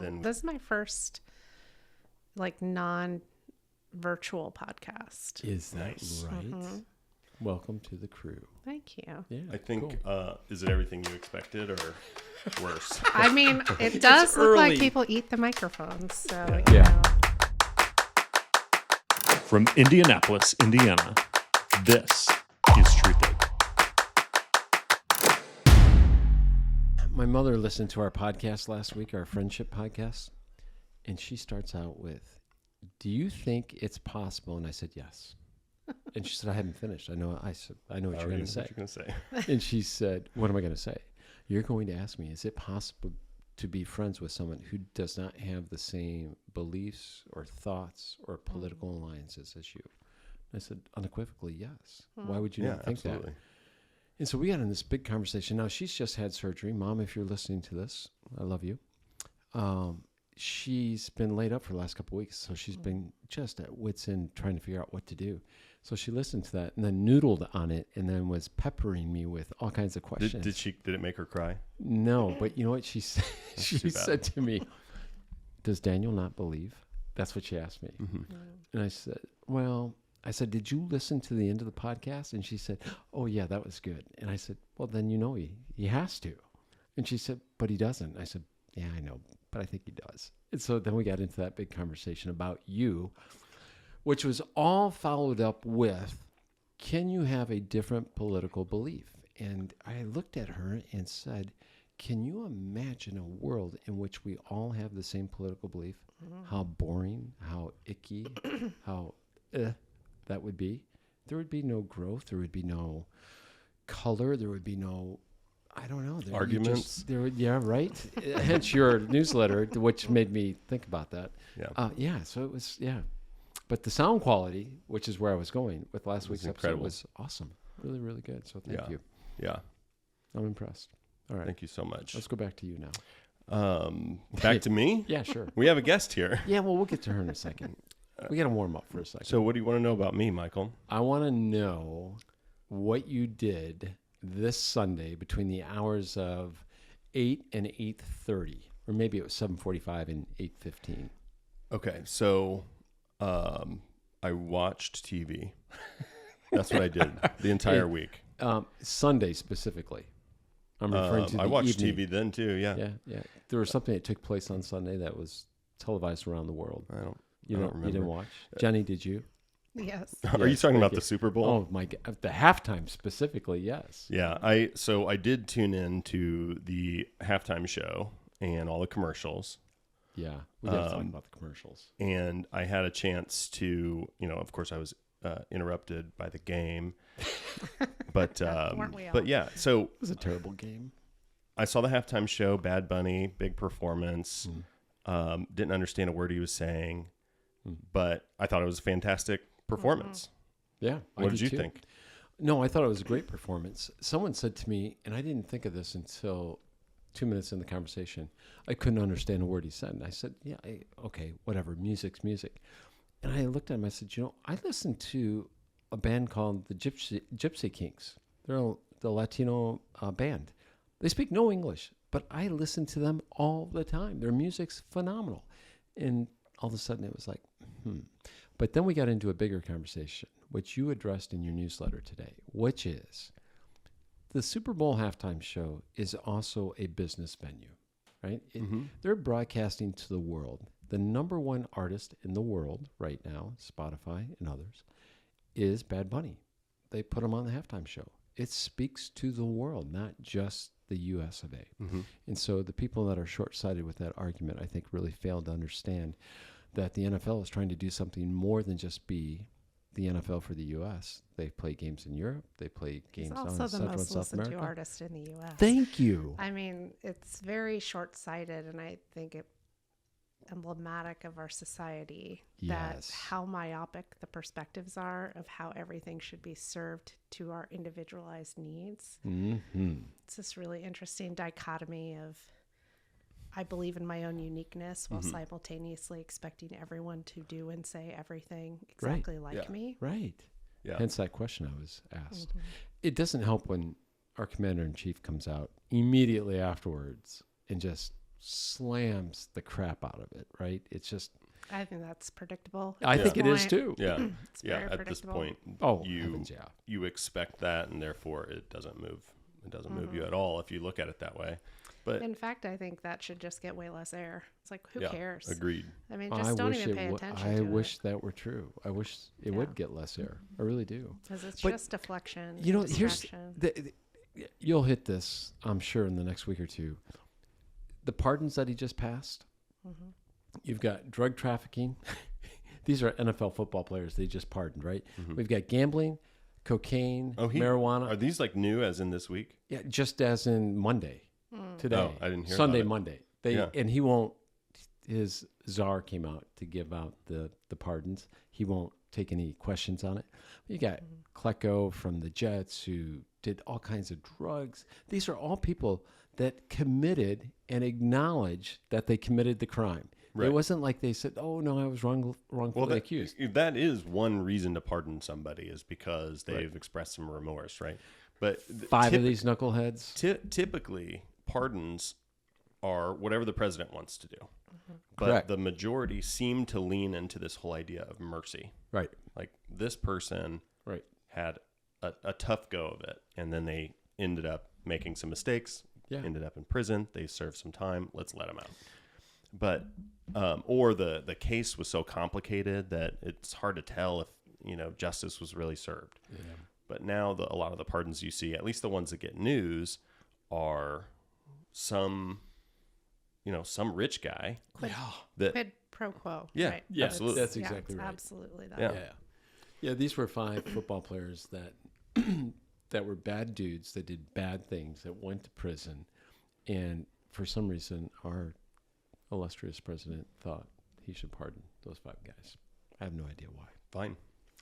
then this is my first like non-virtual podcast. Is that Nice. right? Mm-hmm. Welcome to the crew. Thank you. Yeah, I think, cool. Is it everything you expected or worse? I mean, it does look like early. people eat the microphones, so Yeah. you know. From Indianapolis, Indiana, this is Truth It. My mother listened to our podcast last week, our friendship podcast, and she starts out with, "Do you think it's possible?" And I said, "Yes." And she said, "I haven't finished. I know." I said, "I know what you're going to say." What you going to say? And she said, "What am I going to say?" "You're going to ask me, is it possible to be friends with someone who does not have the same beliefs or thoughts or political alliances as you?" I said, unequivocally, yes. Why would you not think absolutely. that? And so we got in this big conversation. Now, she's just had surgery. Mom, if you're listening to this, I love you. She's been laid up for the last couple of weeks, so she's been just at wit's end trying to figure out what to do. So she listened to that and then noodled on it and then was peppering me with all kinds of questions. Did it make her cry? No, but you know what she said? She too bad. said to me, "Does Daniel not believe?" That's what she asked me. Mm-hmm. And I said, "Well," I said, "Did you listen to the end of the podcast?" And she said, "Oh, yeah, that was good." And I said, "Well, then you know he has to." And she said, "But he doesn't." I said, "Yeah, I know, but I think he does." And so then we got into that big conversation about you, which was all followed up with, can you have a different political belief? And I looked at her and said, can you imagine a world in which we all have the same political belief? How boring, how icky, how that would be. There would be no growth. There would be no color. There would be no, I don't know. Arguments? Yeah, right. Hence your newsletter, which made me think about that. Yeah. So it was, But the sound quality, which is where I was going with last It was week's episode, incredible. was awesome. Really, really good. So thank you. Yeah. I'm impressed. All right. Thank you so much. Let's go back to you now. Back to me? Yeah, sure. We have a guest here. Yeah, well, we'll get to her in a second. We got to warm up for a second. So what do you want to know about me, Michael? I want to know what you did this Sunday between the hours of 8 and 8:30, or maybe it was 7:45 and 8:15. Okay, so I watched TV. That's what I did the entire week. Sunday specifically. I'm referring to the I watched evening. TV then too. Yeah. Yeah. There was something that took place on Sunday that was televised around the world. I don't You remember. didn't watch? Jenny, did you? Yes. Are you Yes, talking thank about you. the Super Bowl? Oh my God, the halftime specifically, yes. Yeah, I did tune in to the halftime show and all the commercials, Yeah, we got to talk about the commercials. and I had a chance to, of course, I was interrupted by the game, but Weren't we all? but yeah, so It was a terrible game. I saw the halftime show, Bad Bunny, big performance. Didn't understand a word he was saying, but I thought it was a fantastic performance. Yeah, What did you think? No, I thought it was a great performance. Someone said to me, and I didn't think of this until 2 minutes in the conversation, I couldn't understand a word he said. And I said, yeah, okay, whatever, music's music. And I looked at him, I said, I listened to a band called the Gypsy Kings. They're the Latino band. They speak no English, but I listen to them all the time. Their music's phenomenal. And all of a sudden it was like, But then we got into a bigger conversation, which you addressed in your newsletter today, which is the Super Bowl halftime show is also a business venue, right? They're broadcasting to the world. The number one artist in the world right now, Spotify and others, is Bad Bunny. They put him on the halftime show. It speaks to the world, not just the U.S. of A. And so the people that are short-sighted with that argument, I think, really failed to understand that the NFL is trying to do something more than just be the NFL for the U.S. They play games in Europe. They play games He's down also in the Central and most South listened to America. artist in the U.S. Thank you. I mean, it's very short-sighted, and I think it emblematic of our society that Yes. how myopic the perspectives are of how everything should be served to our individualized needs. It's this really interesting dichotomy of I believe in my own uniqueness while simultaneously expecting everyone to do and say everything exactly like me. Right. Yeah. Hence that question I was asked. It doesn't help when our commander-in-chief comes out immediately afterwards and just slams the crap out of it, right? It's just, I think that's predictable. I at think this it is point. too. Yeah. It's Yeah. very At this predictable. point, Oh, you heavens, yeah. you expect that, and therefore it doesn't move. It doesn't move you at all if you look at it that way. But In fact, I think that should just get way less air. It's like, who yeah, cares? agreed. I mean, just don't even pay attention I to wish that were true. I wish it would get less air. I really do. because it's but, just deflection. You know, and here's distraction. you'll hit this, I'm sure, in the next week or two. The pardons that he just passed. Mm-hmm. You've got drug trafficking. These are NFL football players they just pardoned, right? Mm-hmm. We've got gambling, cocaine, marijuana. Are these like new, as in this week? Yeah, just as in Monday, today. Oh, I didn't hear Sunday, about it. Monday. Yeah. And he won't. His czar came out to give out the pardons. He won't take any questions on it. You got Klecko from the Jets who did all kinds of drugs. These are all people that committed and acknowledged that they committed the crime. Right. It wasn't like they said, "Oh no, I was wrongfully accused." That is one reason to pardon somebody, is because they've expressed some remorse, right? But Five of these knuckleheads. Typically, pardons are whatever the president wants to do. But Correct. the majority seem to lean into this whole idea of mercy. Right. Like, this person Right. had a tough go of it, and then they ended up making some mistakes, Yeah. ended up in prison, they served some time, let's let them out. But or the case was so complicated that it's hard to tell if justice was really served. Yeah. But now a lot of the pardons you see, at least the ones that get news, are some rich guy that Quid pro quo. Yeah, right? yeah, absolutely. That's exactly it's right. Absolutely that. Yeah. Yeah, these were 5 football players that that were bad dudes that did bad things that went to prison, and for some reason our illustrious president thought he should pardon those 5 guys. I have no idea why. fine.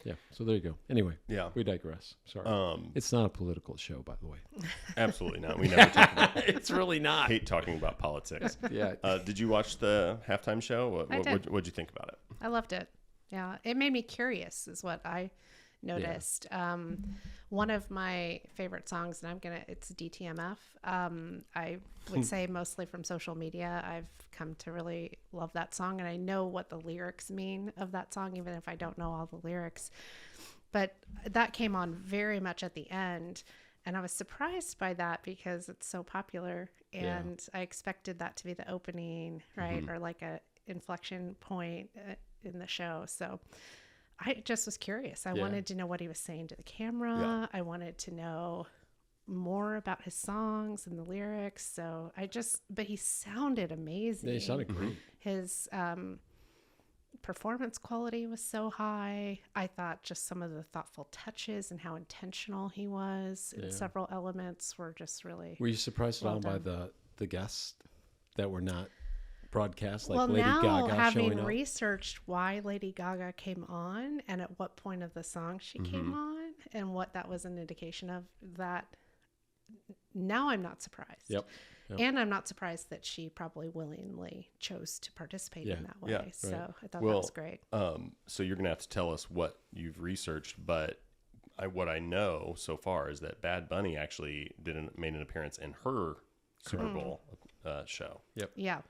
Yeah, so there you go. Anyway, Yeah. we digress. Sorry. It's not a political show, by the way. Absolutely not. We never talk about It's really not. hate talking about politics. Yeah. Did you watch the halftime show? I did. What'd you think about it? I loved it. Yeah, it made me curious, is what I noticed. One of my favorite songs, and it's DTMF. I would say mostly from social media. I've come to really love that song, and I know what the lyrics mean of that song, even if I don't know all the lyrics. But that came on very much at the end, and I was surprised by that because it's so popular, and I expected that to be the opening, right, or like a inflection point in the show. So I just was curious. I wanted to know what he was saying to the camera. Yeah. I wanted to know more about his songs and the lyrics. So but he sounded amazing. Yeah, he sounded great. His performance quality was so high. I thought just some of the thoughtful touches and how intentional he was in several elements were just really. Were you surprised at all by the guests that were not broadcast, like well, Lady now, Gaga having showing up? researched why Lady Gaga came on and at what point of the song she came on and what that was an indication of, that now I'm not surprised. Yep. And I'm not surprised that she probably willingly chose to participate in that way. Yeah, So right. I thought that was great. So you're gonna have to tell us what you've researched, but what I know so far is that Bad Bunny actually made an appearance in her Super Bowl show. Yep. Yeah.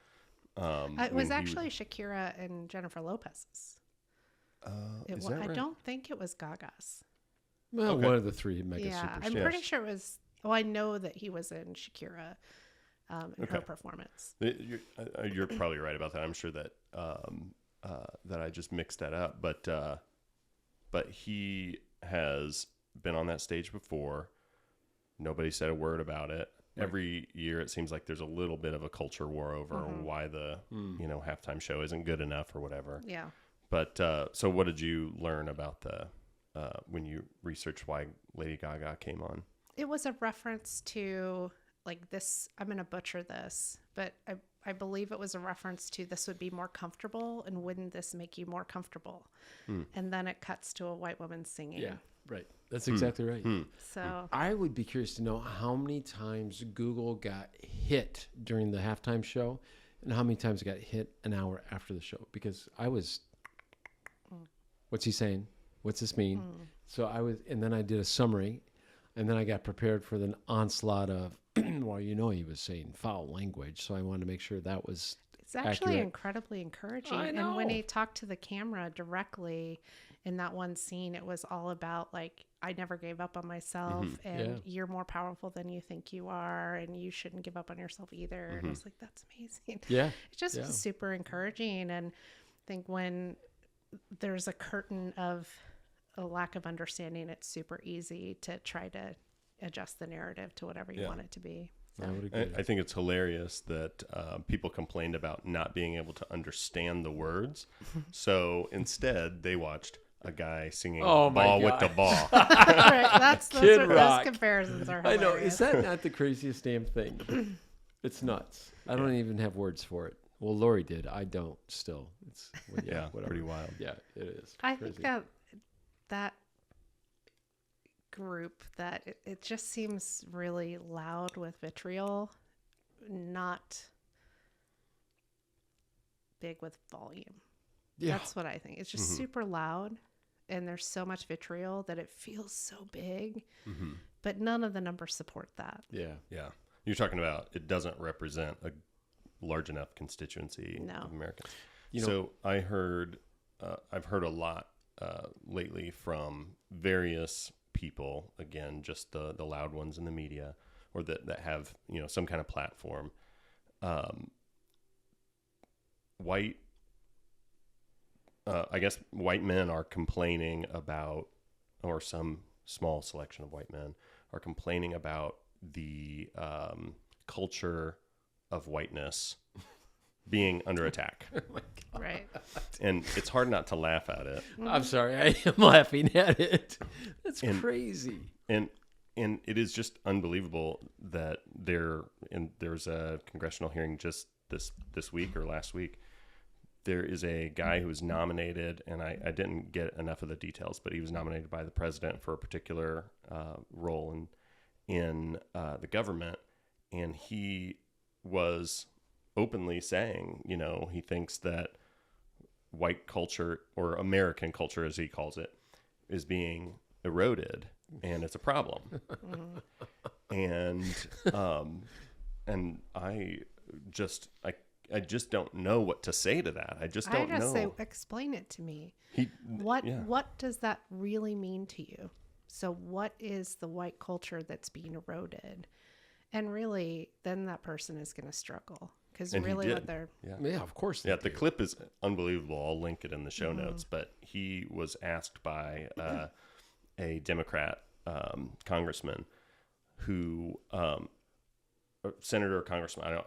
It was actually Shakira and Jennifer Lopez's. Is that right? I don't think it was Gaga's. Well, Okay. one of the 3 mega Yeah, superstars. I'm pretty sure it was. Well, I know that he was in Shakira in her performance. You're probably right about that. I'm sure that that I just mixed that up, but he has been on that stage before. Nobody said a word about it. Right. Every year, it seems like there's a little bit of a culture war over why the halftime show isn't good enough or whatever. Yeah. But so, what did you learn about when you researched why Lady Gaga came on? It was a reference to like this. I'm going to butcher this, but I believe it was a reference to this would be more comfortable, and wouldn't this make you more comfortable? And then it cuts to a white woman singing. Yeah, right. That's exactly right. So I would be curious to know how many times Google got hit during the halftime show and how many times it got hit an hour after the show, because I was, what's he saying? What's this mean? So and then I did a summary, and then I got prepared for the onslaught of well, he was saying foul language, so I wanted to make sure that was It's actually accurate. incredibly encouraging. I And when know. he talked to the camera directly in that one scene, it was all about like, I never gave up on myself, and Yeah. you're more powerful than you think you are, and you shouldn't give up on yourself either. And I was like, that's amazing. Yeah. It just Yeah. was super encouraging. And I think when there's a curtain of a lack of understanding, it's super easy to try to adjust the narrative to whatever you Yeah. want it to be. I would agree. I think it's hilarious that people complained about not being able to understand the words. So instead, they watched a guy singing Oh my ball with the God. ball. Right, that's Kid those Rock. comparisons are I hilarious. know. Is that not the craziest damn thing? It's nuts. I don't even have words for it. Well, Lori did. I don't still. It's Yeah, whatever. pretty wild. Yeah, it is. I crazy. think that group, that it just seems really loud with vitriol, not big with volume. Yeah. That's what I think. It's just super loud, and there's so much vitriol that it feels so big, but none of the numbers support that. Yeah. Yeah. You're talking about it doesn't represent a large enough constituency No. of Americans. You know- So I've heard a lot lately from various people, again, just the loud ones in the media, or that have, some kind of platform. I guess white men are complaining about, or some small selection of white men are complaining about the culture of whiteness being under attack. Right. And it's hard not to laugh at it. I'm sorry. I am laughing at it. That's crazy. And it is just unbelievable that there's a congressional hearing just this week or last week. There is a guy who was nominated, and I didn't get enough of the details, but he was nominated by the president for a particular role in the government, and he was openly saying, he thinks that white culture, or American culture as he calls it, is being eroded, and it's a problem. And I just don't know what to say to that. I just don't know. Say, explain it to me. What does that really mean to you? So what is the white culture that's being eroded? And really, then that person is going to struggle, because And he really did. what they're Yeah, of course. they Yeah, the do. clip is unbelievable. I'll link it in the show notes. But he was asked by a Democrat congressman who, senator or congressman,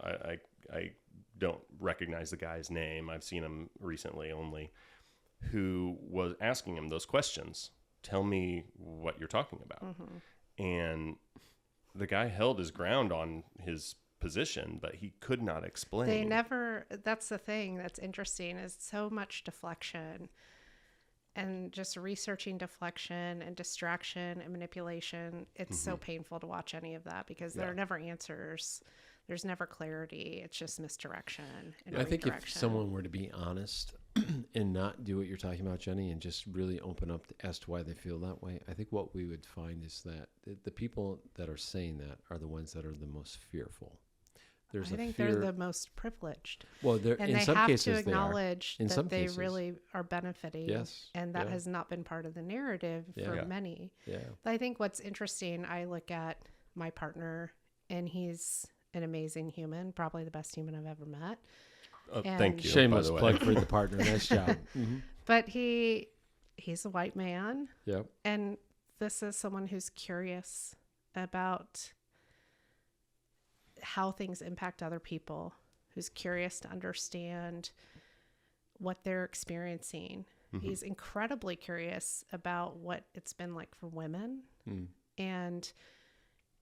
I don't recognize the guy's name. I've seen him recently only, who was asking him those questions. Tell me what you're talking about. And the guy held his ground on his position, but he could not explain. that's the thing that's interesting, is so much deflection, and just researching deflection and distraction and manipulation. It's so painful to watch any of that, because there are never answers. There's never clarity. It's just misdirection and I think if redirection. someone were to be honest and not do what you're talking about, Jenny, and just really open up as to why they feel that way, I think what we would find is that the people that are saying that are the ones that are the most fearful. There's I a think fear. they're the most privileged. Well, And in they some have cases to they are. acknowledge In that some they cases. really are benefiting. Yes. And that Yeah. has not been part of the narrative for Yeah. many. Yeah. I think what's interesting, I look at my partner, and he's an amazing human, probably the best human I've ever met. Thank you. Shameless by the way. plug for the partner. Nice job. But he's a white man, Yep. and this is someone who's curious about how things impact other people, who's curious to understand what they're experiencing. He's incredibly curious about what it's been like for women, and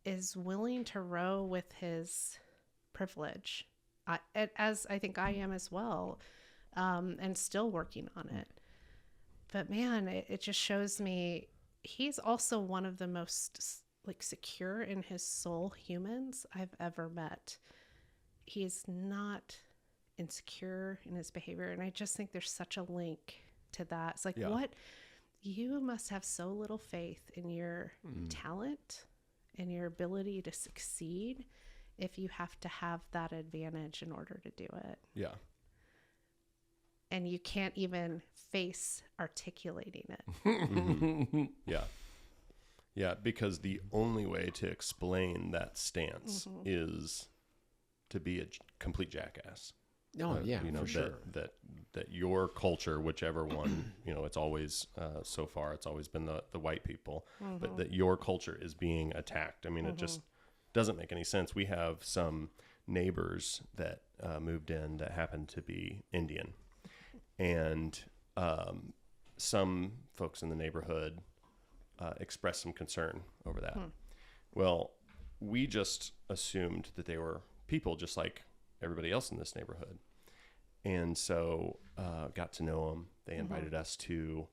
is willing to row with his privilege, as I think I am as well, and still working on it. But man, it just shows me he's also one of the most secure in his soul humans I've ever met. He's not insecure in his behavior, and I just think there's such a link to that. It's like, what, you must have so little faith in your talent and your ability to succeed if you have to have that advantage in order to do it. Yeah. And you can't even face articulating it. Mm-hmm. Yeah. Yeah, because the only way to explain that stance is to be a complete jackass. Oh, yeah, you know, for sure. that your culture, whichever one, you know, it's always, so far, it's always been the white people, but that your culture is being attacked. I mean, it just doesn't make any sense. We have some neighbors that moved in that happen to be Indian, and some folks in the neighborhood expressed some concern over that. Well, we just assumed that they were people just like everybody else in this neighborhood. And so got to know them. They invited us to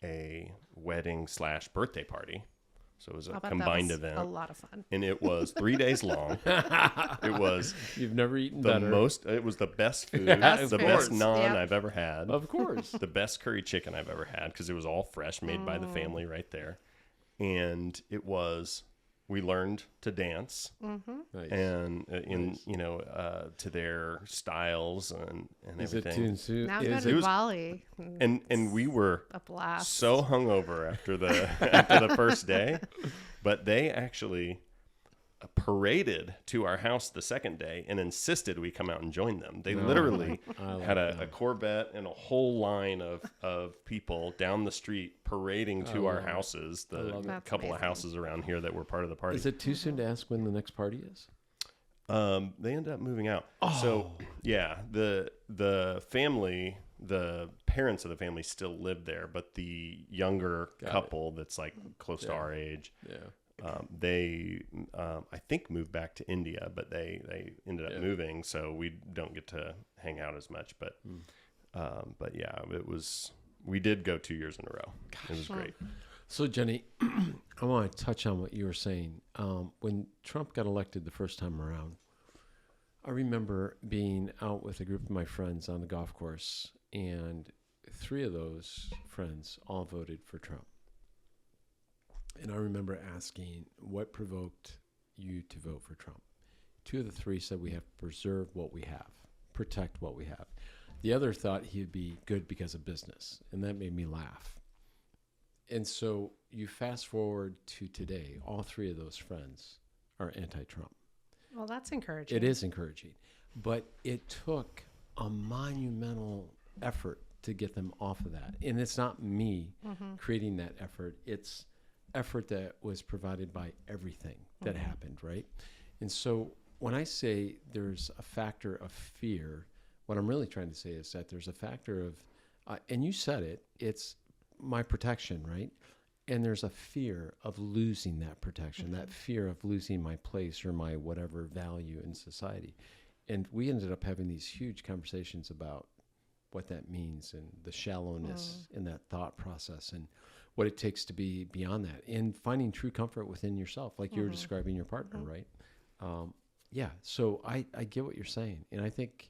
a wedding / birthday party. So it was a combined event. A lot of fun. And it was 3 days long. It was You've never eaten the better. it was the best food, Of the course. best naan Yep. I've ever had. Of course. The best curry chicken I've ever had, because it was all fresh, made by the family right there. And we learned to dance Nice. and to their styles and Is it everything. Now go is to it, Bali. And we were A blast. so hungover after the first day, but they actually paraded to our house the second day and insisted we come out and join them. They literally had a Corvette and a whole line of people down the street parading to our houses, the That's couple of amazing. houses around here that were part of the party. is it too soon to ask when the next party is? They ended up moving out. So yeah, the family, the parents of the family still lived there, but the younger couple that's like close to our age, Yeah. they I think moved back to India, but they ended up moving, so we don't get to hang out as much. But yeah, we did go 2 years in a row. It was great. So, Jenny, I want to touch on what you were saying. When Trump got elected the first time around, I remember being out with a group of my friends on the golf course, and 3 of those friends all voted for Trump. And I remember asking, what provoked you to vote for Trump? 2 of the 3 said we have to preserve what we have, protect what we have. The other thought he'd be good because of business, and that made me laugh. And so you fast forward to today, all 3 of those friends are anti-Trump. Well, that's encouraging. It is encouraging, but it took a monumental effort to get them off of that. And it's not me creating that effort. It's effort that was provided by everything that happened, right? And so when I say there's a factor of fear, what I'm really trying to say is that there's a factor of, and you said it, it's my protection, right? And there's a fear of losing that protection, that fear of losing my place or my whatever value in society. And we ended up having these huge conversations about what that means and the shallowness in that thought process and what it takes to be beyond that and finding true comfort within yourself, like you were describing your partner, right? Yeah. So I get what you're saying. And I think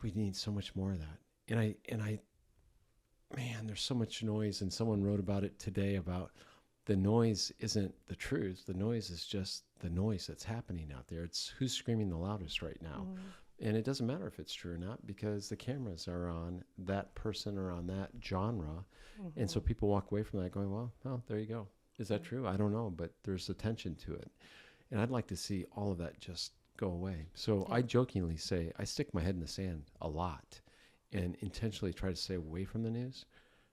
we need so much more of that. And I, man, there's so much noise, and someone wrote about it today about the noise isn't the truth. The noise is just the noise that's happening out there. It's who's screaming the loudest right now. And it doesn't matter if it's true or not, because the cameras are on that person or on that genre. And so people walk away from that going, well, there you go. Is that true? I don't know, but there's attention to it. And I'd like to see all of that just go away. So I jokingly say I stick my head in the sand a lot and intentionally try to stay away from the news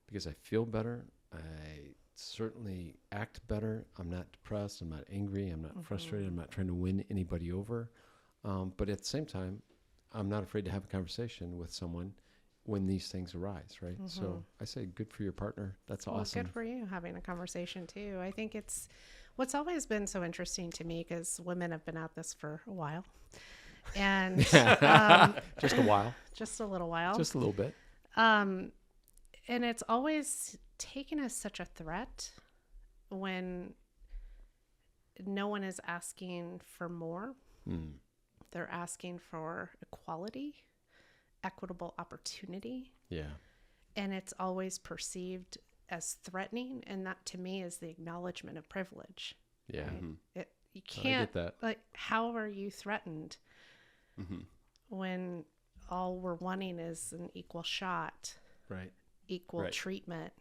because I feel better. I certainly act better. I'm not depressed. I'm not angry. I'm not frustrated. I'm not trying to win anybody over. But at the same time, I'm not afraid to have a conversation with someone when these things arise, right? So I say good for your partner. That's awesome. Good for you having a conversation too. I think it's what's always been so interesting to me, because women have been at this for a while. And Just a while. just a little while. Just a little bit. And it's always taken as such a threat when no one is asking for more. They're asking for equality, equitable opportunity. Yeah. And it's always perceived as threatening. And that to me is the acknowledgement of privilege. Yeah. right? You I can't, get that. like, how are you threatened when all we're wanting is an equal shot, Right. equal Right. treatment?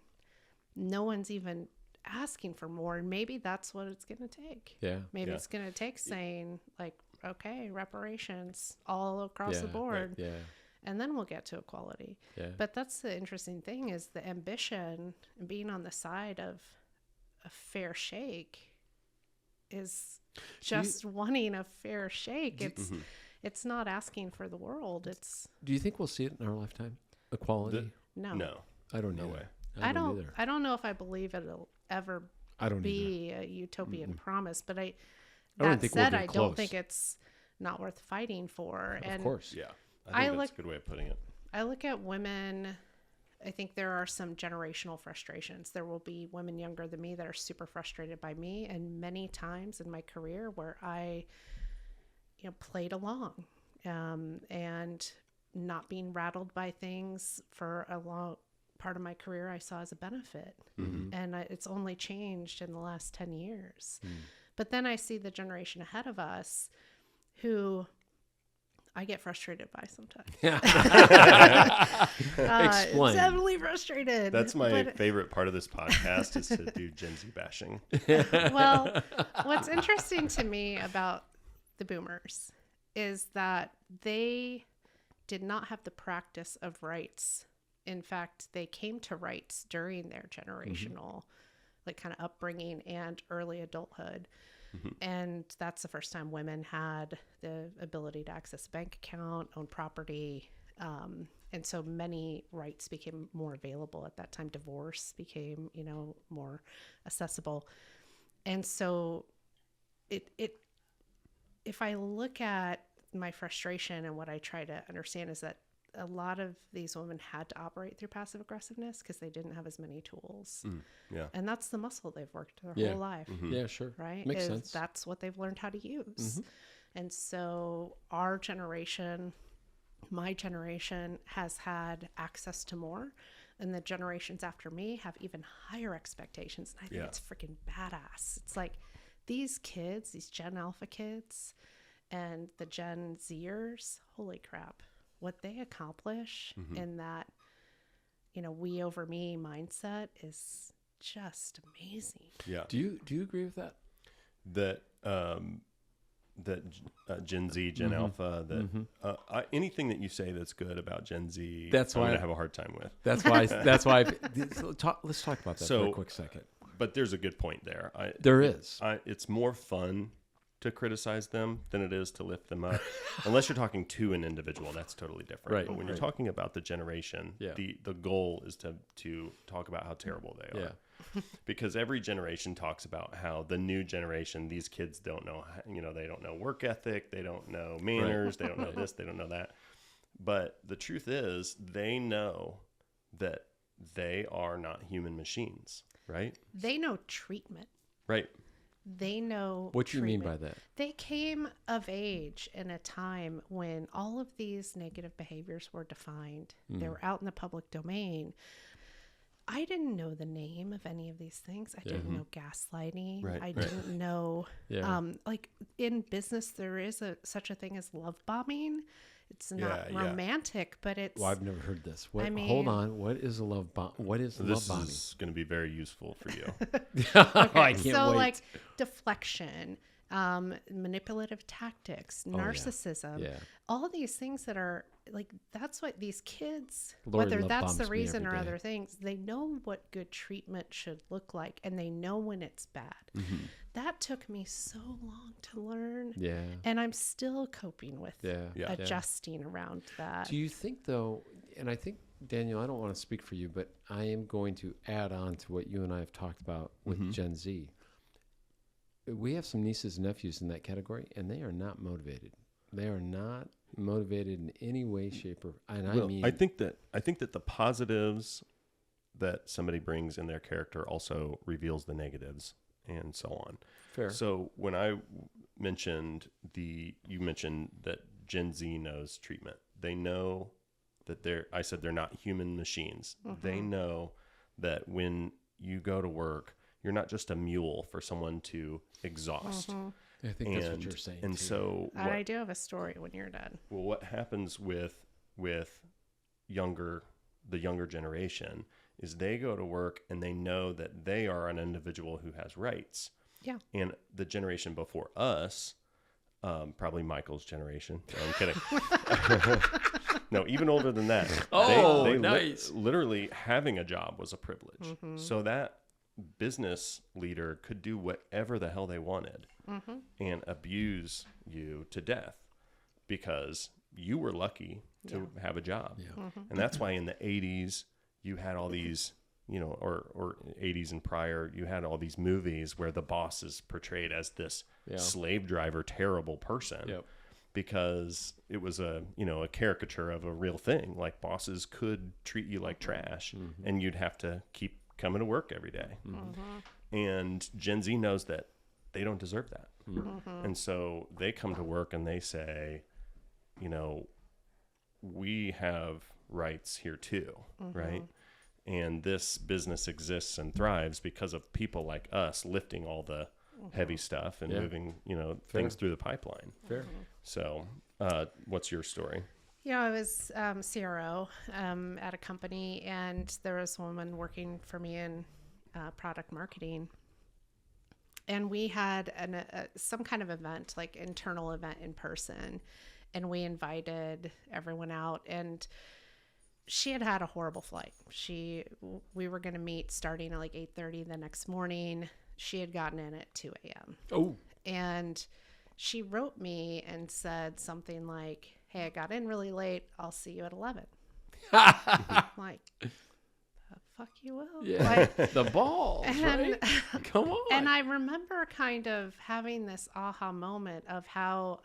No one's even asking for more. And maybe that's what it's going to take. Yeah. Maybe Yeah. it's going to take saying, like, okay, reparations all across the Yeah, board. Yeah. And then we'll get to equality. Yeah. But that's the interesting thing, is the ambition and being on the side of a fair shake is just wanting a fair shake. It's not asking for the world. It's Do you think we'll see it in our lifetime? Equality? no. No. I don't know. No way. I don't either. I don't know if I believe it'll ever I don't either. be a utopian promise, but I that don't think we'll said, get I close. don't think it's not worth fighting for. Of course. Yeah. I I think that's look- a good way of putting it. I look at women. I think there are some generational frustrations. There will be women younger than me that are super frustrated by me, and many times in my career where I, played along, and not being rattled by things for a long part of my career, I saw as a benefit, and it's only changed in the last 10 years. But then I see the generation ahead of us, who I get frustrated by sometimes. Explain. Definitely frustrated. That's my But- favorite part of this podcast is to do Gen Z bashing. Well, what's interesting to me about the boomers is that they did not have the practice of rights. In fact, they came to rights during their generational, like, kind of upbringing and early adulthood. And that's the first time women had the ability to access a bank account, own property. And so many rights became more available at that time. Divorce became, more accessible. And so if I look at my frustration, and what I try to understand is that a lot of these women had to operate through passive aggressiveness because they didn't have as many tools. Yeah. And that's the muscle they've worked their Yeah. whole life. Yeah, sure. Right? Makes Is sense. That's what they've learned how to use. And so our generation, my generation, has had access to more. And the generations after me have even higher expectations. And I think Yeah. it's freaking badass. It's like these kids, these Gen Alpha kids and the Gen Zers, holy crap, what they accomplish in that, we over me mindset is just amazing. Yeah. Do you agree with that? That Gen Z, Gen Alpha, that anything that you say that's good about Gen Z, That's I'm why gonna have a hard time with. That's why. Let's talk about that for So- a quick second. But there's a good point there. There is. It's more fun to criticize them than it is to lift them up. Unless you're talking to an individual, that's totally different. Right, But when you're right. talking about the generation, Yeah. the goal is to talk about how terrible they are. Because every generation talks about how the new generation, these kids don't know, they don't know work ethic, they don't know manners, they don't know this, they don't know that. But the truth is, they know that they are not human machines, right? They know treatment. Right. They know What do you mean treatment. by that? They came of age in a time when all of these negative behaviors were defined. They were out in the public domain. I didn't know the name of any of these things. I didn't know gaslighting. Right, I right. didn't know, Yeah. like, in business, there is such a thing as love bombing. It's not Yeah, yeah. romantic, but it's, Well, I've never heard this. What? I mean- Hold on. What is a love bomb? What is This love bombing? is going to be very useful for you. I can't so wait. like deflection, manipulative tactics, narcissism, Yeah. all these things that are like, that's what these kids, Lori whether love that's the bombs me reason or every day. other things, they know what good treatment should look like, and they know when it's bad. That took me so long to learn, Yeah. and I'm still coping with Yeah. Yeah. adjusting around that. Do you think, though, and I think, Daniel, I don't want to speak for you, but I am going to add on to what you and I have talked about with Gen Z. We have some nieces and nephews in that category, and they are not motivated. They are not motivated in any way, shape, or and Well, I mean, I think that the positives that somebody brings in their character also reveals the negatives and so on. fair. So when I mentioned you mentioned that Gen Z knows treatment. They know that I said they're not human machines. They know that when you go to work, You're not just a mule for someone to exhaust. I think that's what you're saying. And too. so And I do have a story when you're done. well, what happens with the younger generation is they go to work and they know that they are an individual who has rights. Yeah. And the generation before us, probably Michael's generation. No, I'm kidding. No, even older than that. Oh, they nice. Literally having a job was a privilege. So that business leader could do whatever the hell they wanted and abuse you to death because you were lucky to have a job. Yeah. And that's why in the 80s you had all these, you know, or 80s and prior, you had all these movies where the boss is portrayed as this slave driver, terrible person. Yep. Because it was a caricature of a real thing. Like bosses could treat you like trash and you'd have to keep coming to work every day. And Gen Z knows that they don't deserve that. And so they come to work and they say, you know, we have rights here too, right? And this business exists and thrives because of people like us lifting all the heavy stuff and moving, you know, things through the pipeline. Fair. So, what's your story? Yeah, I was CRO at a company, and there was a woman working for me in product marketing. And we had some kind of event, like internal event in person, and we invited everyone out. And she had had a horrible flight. We were going to meet starting at like 8:30 the next morning. She had gotten in at 2 a.m. Oh. And she wrote me and said something like, "Hey, I got in really late. I'll see you at 11." I'm like, the fuck you will. Yeah. Like, The balls, and, right? Come on. and I remember kind of having this aha moment of how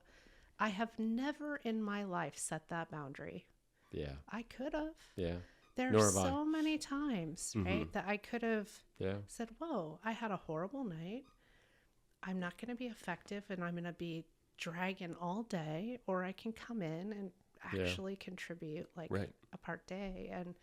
I have never in my life set that boundary. Yeah. I could have. Yeah. There Nor are have I. so many times, right, that I could have Yeah. said, whoa, I had a horrible night. I'm not going to be effective and I'm going to be dragging all day, or I can come in and actually contribute like a part day. And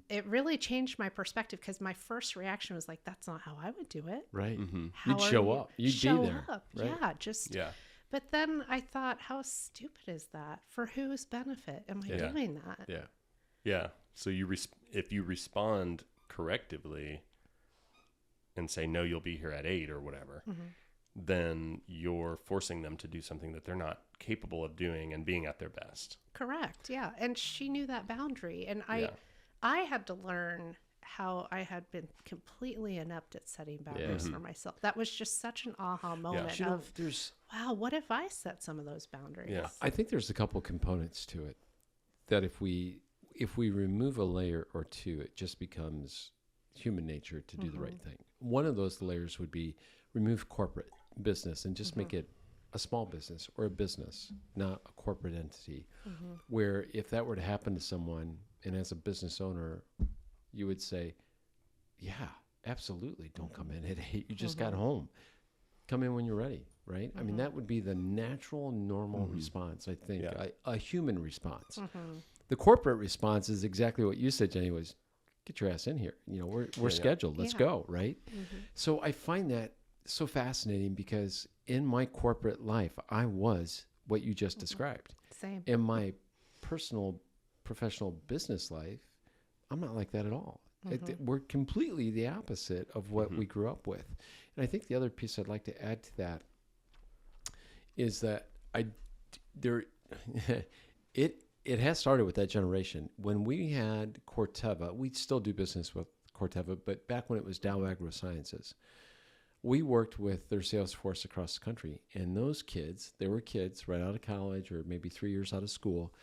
it really changed my perspective, because my first reaction was like, that's not how I would do it. Right. How You'd are show you- up. You'd show be there. up. Right? Yeah, just Yeah. But then I thought, how stupid is that? For whose benefit am I doing that? Yeah. Yeah. So if you respond correctively and say, no, you'll be here at 8 or whatever, then you're forcing them to do something that they're not capable of doing and being at their best. Correct. Yeah. And she knew that boundary. And I had to learn how I had been completely inept at setting boundaries for myself. That was just such an aha moment You know, of, wow, what if I set some of those boundaries? Yeah. I think there's a couple components to it that if we remove a layer or two, it just becomes human nature to do the right thing. One of those layers would be remove corporate business and just make it a small business or a business, not a corporate entity, where if that were to happen to someone, and as a business owner, you would say, yeah, absolutely, don't come in at 8. You just got home. Come in when you're ready, right? I mean, that would be the natural, normal response, I think, a human response. The corporate response is exactly what you said, Jenny, was get your ass in here. You know, we're scheduled. Let's go, right? So I find that so fascinating, because in my corporate life, I was what you just described. Same. In my personal, professional business life, I'm not like that at all. We're completely the opposite of what we grew up with. And I think the other piece I'd like to add to that is that it has started with that generation. When we had Corteva, we still do business with Corteva, but back when it was Dow AgroSciences, we worked with their sales force across the country. And those kids, they were kids right out of college or maybe 3 years out of school,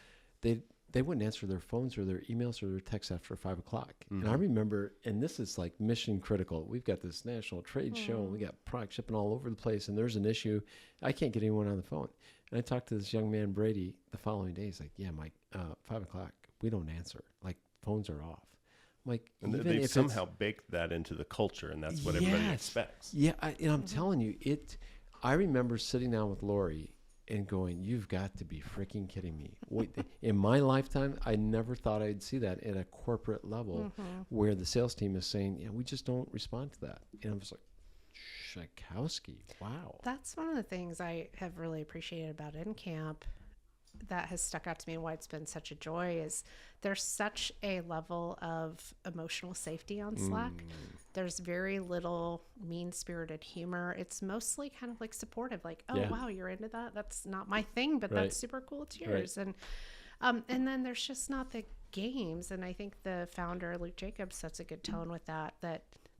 they wouldn't answer their phones or their emails or their texts after 5 o'clock. And I remember, and this is like mission critical. We've got this national trade show, and we got product shipping all over the place, and there's an issue. I can't get anyone on the phone. And I talked to this young man, Brady, the following day. He's like, yeah, Mike, 5 o'clock, we don't answer. Like, phones are off. I'm like, And they've somehow baked that into the culture, and that's what everybody expects. Yeah, and I'm telling you, I remember sitting down with Lori and going, you've got to be freaking kidding me. Wait, in my lifetime, I never thought I'd see that at a corporate level where the sales team is saying, yeah, we just don't respond to that. And I was like, Tchaikovsky, wow. That's one of the things I have really appreciated about InCamp that has stuck out to me and why it's been such a joy is there's such a level of emotional safety on Slack. There's very little mean-spirited humor. It's mostly kind of like supportive, like, oh, wow, you're into that? That's not my thing, but that's super cool. It's yours. And then there's just not the games. And I think the founder, Luke Jacobs, sets a good tone with that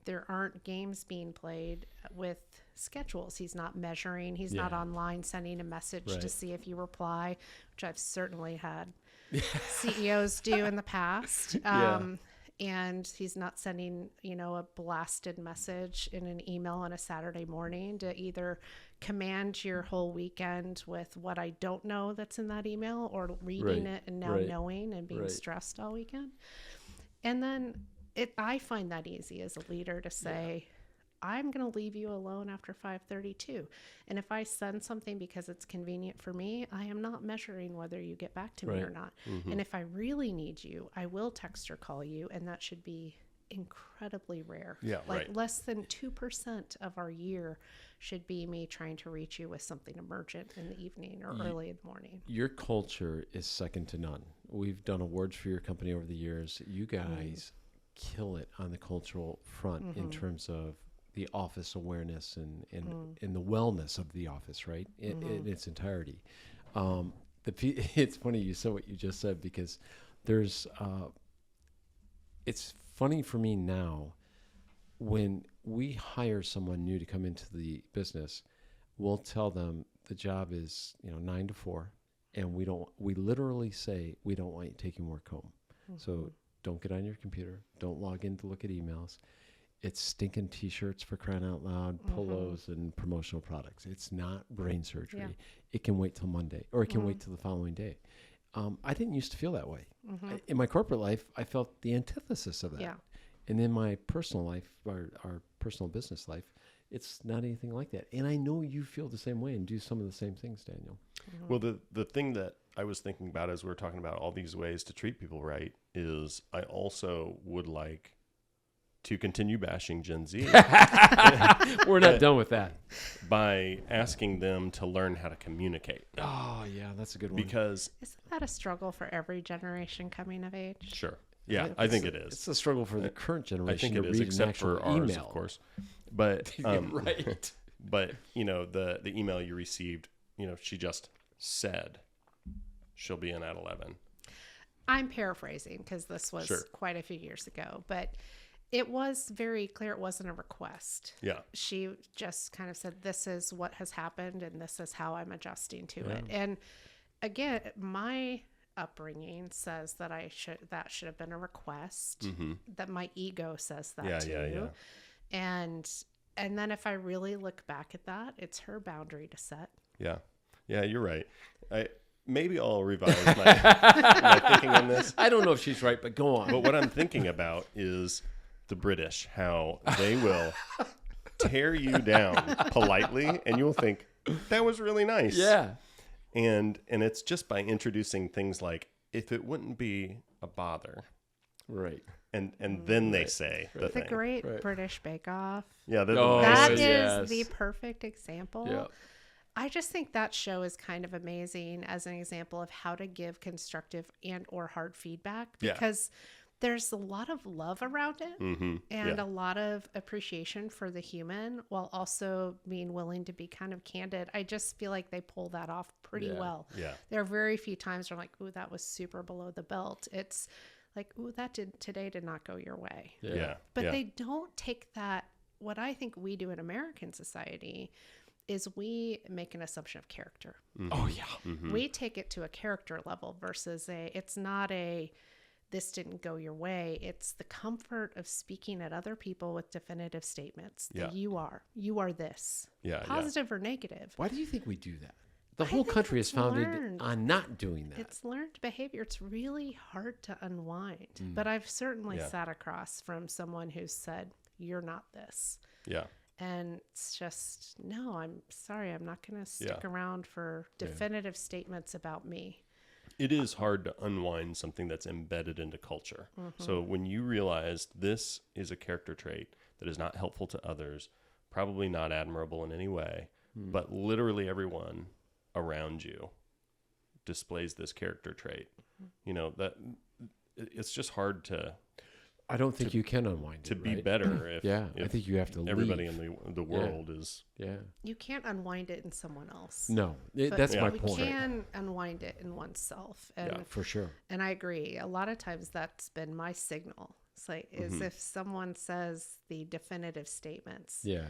there aren't games being played with schedules. He's not measuring. He's not online sending a message to see if you reply, which I've certainly had CEOs do in the past. And he's not sending, a blasted message in an email on a Saturday morning to either command your whole weekend with what I don't know that's in that email or reading it and now knowing and being stressed all weekend. And then I find that easy as a leader to say, I'm going to leave you alone after 5:32. And if I send something because it's convenient for me, I am not measuring whether you get back to me or not. And if I really need you, I will text or call you. And that should be incredibly rare. Less than 2% of our year should be me trying to reach you with something emergent in the evening or early in the morning. Your culture is second to none. We've done awards for your company over the years. You guys kill it on the cultural front in terms of the office awareness and the wellness of the office, right? In its entirety. It's funny you said what you just said because there's, it's funny for me now when we hire someone new to come into the business, we'll tell them the job is, 9 to 4 and we literally say, we don't want you taking work home. So don't get on your computer. Don't log in to look at emails. It's stinking T-shirts for crying out loud, polos and promotional products. It's not brain surgery. Yeah. It can wait till Monday or it can wait till the following day. I didn't used to feel that way. In my corporate life, I felt the antithesis of that. Yeah. And in my personal life, our personal business life, it's not anything like that. And I know you feel the same way and do some of the same things, Daniel. Well, the thing that I was thinking about as we're talking about all these ways to treat people right is I also would like to continue bashing Gen Z. We're not done with that. By asking them to learn how to communicate. Oh, yeah, that's a good one. Because isn't that a struggle for every generation coming of age? Sure. Yeah, I think it is. It's a struggle for the current generation. I think it to is, read except for ours, email. of course. But right. But the email you received, she just said she'll be in at 11. I'm paraphrasing because this was quite a few years ago, but it was very clear it wasn't a request. Yeah. She just kind of said, this is what has happened and this is how I'm adjusting to it. And again, my upbringing says that that should have been a request, that my ego says that too. And then if I really look back at that, it's her boundary to set. Yeah. Yeah, you're right. Maybe I'll revise my thinking on this. I don't know if she's right, but go on. But what I'm thinking about is the British, how they will tear you down politely, and you'll think, that was really nice. Yeah. And it's just by introducing things like, if it wouldn't be a bother. Right. And then they say the thing. Great British Bake Off. Yeah, they're that is the perfect example. Yeah. I just think that show is kind of amazing as an example of how to give constructive and or hard feedback because there's a lot of love around it and a lot of appreciation for the human while also being willing to be kind of candid. I just feel like they pull that off pretty well. Yeah. There are very few times where I'm like, ooh, that was super below the belt. It's like, ooh, today did not go your way. Yeah. But they don't take that. What I think we do in American society is we make an assumption of character. Oh, yeah. We take it to a character level versus it's not this didn't go your way. It's the comfort of speaking at other people with definitive statements. You are this. Positive or negative. Why do you think we do that? The whole country is founded on not doing that. It's learned behavior. It's really hard to unwind. But I've certainly sat across from someone who said, you're not this. Yeah. And it's just, no, I'm sorry, I'm not going to stick around for definitive statements about me. It is hard to unwind something that's embedded into culture. So when you realize this is a character trait that is not helpful to others, probably not admirable in any way, but literally everyone around you displays this character trait, that it's just hard to. I don't think you can unwind to it, be right? better. If, I think you have to everybody leave. in the world is. Yeah. You can't unwind it in someone else. No, But that's my we point. can unwind it in oneself. And, For sure. and I agree. A lot of times that's been my signal. It's like, is if someone says the definitive statements, Yeah.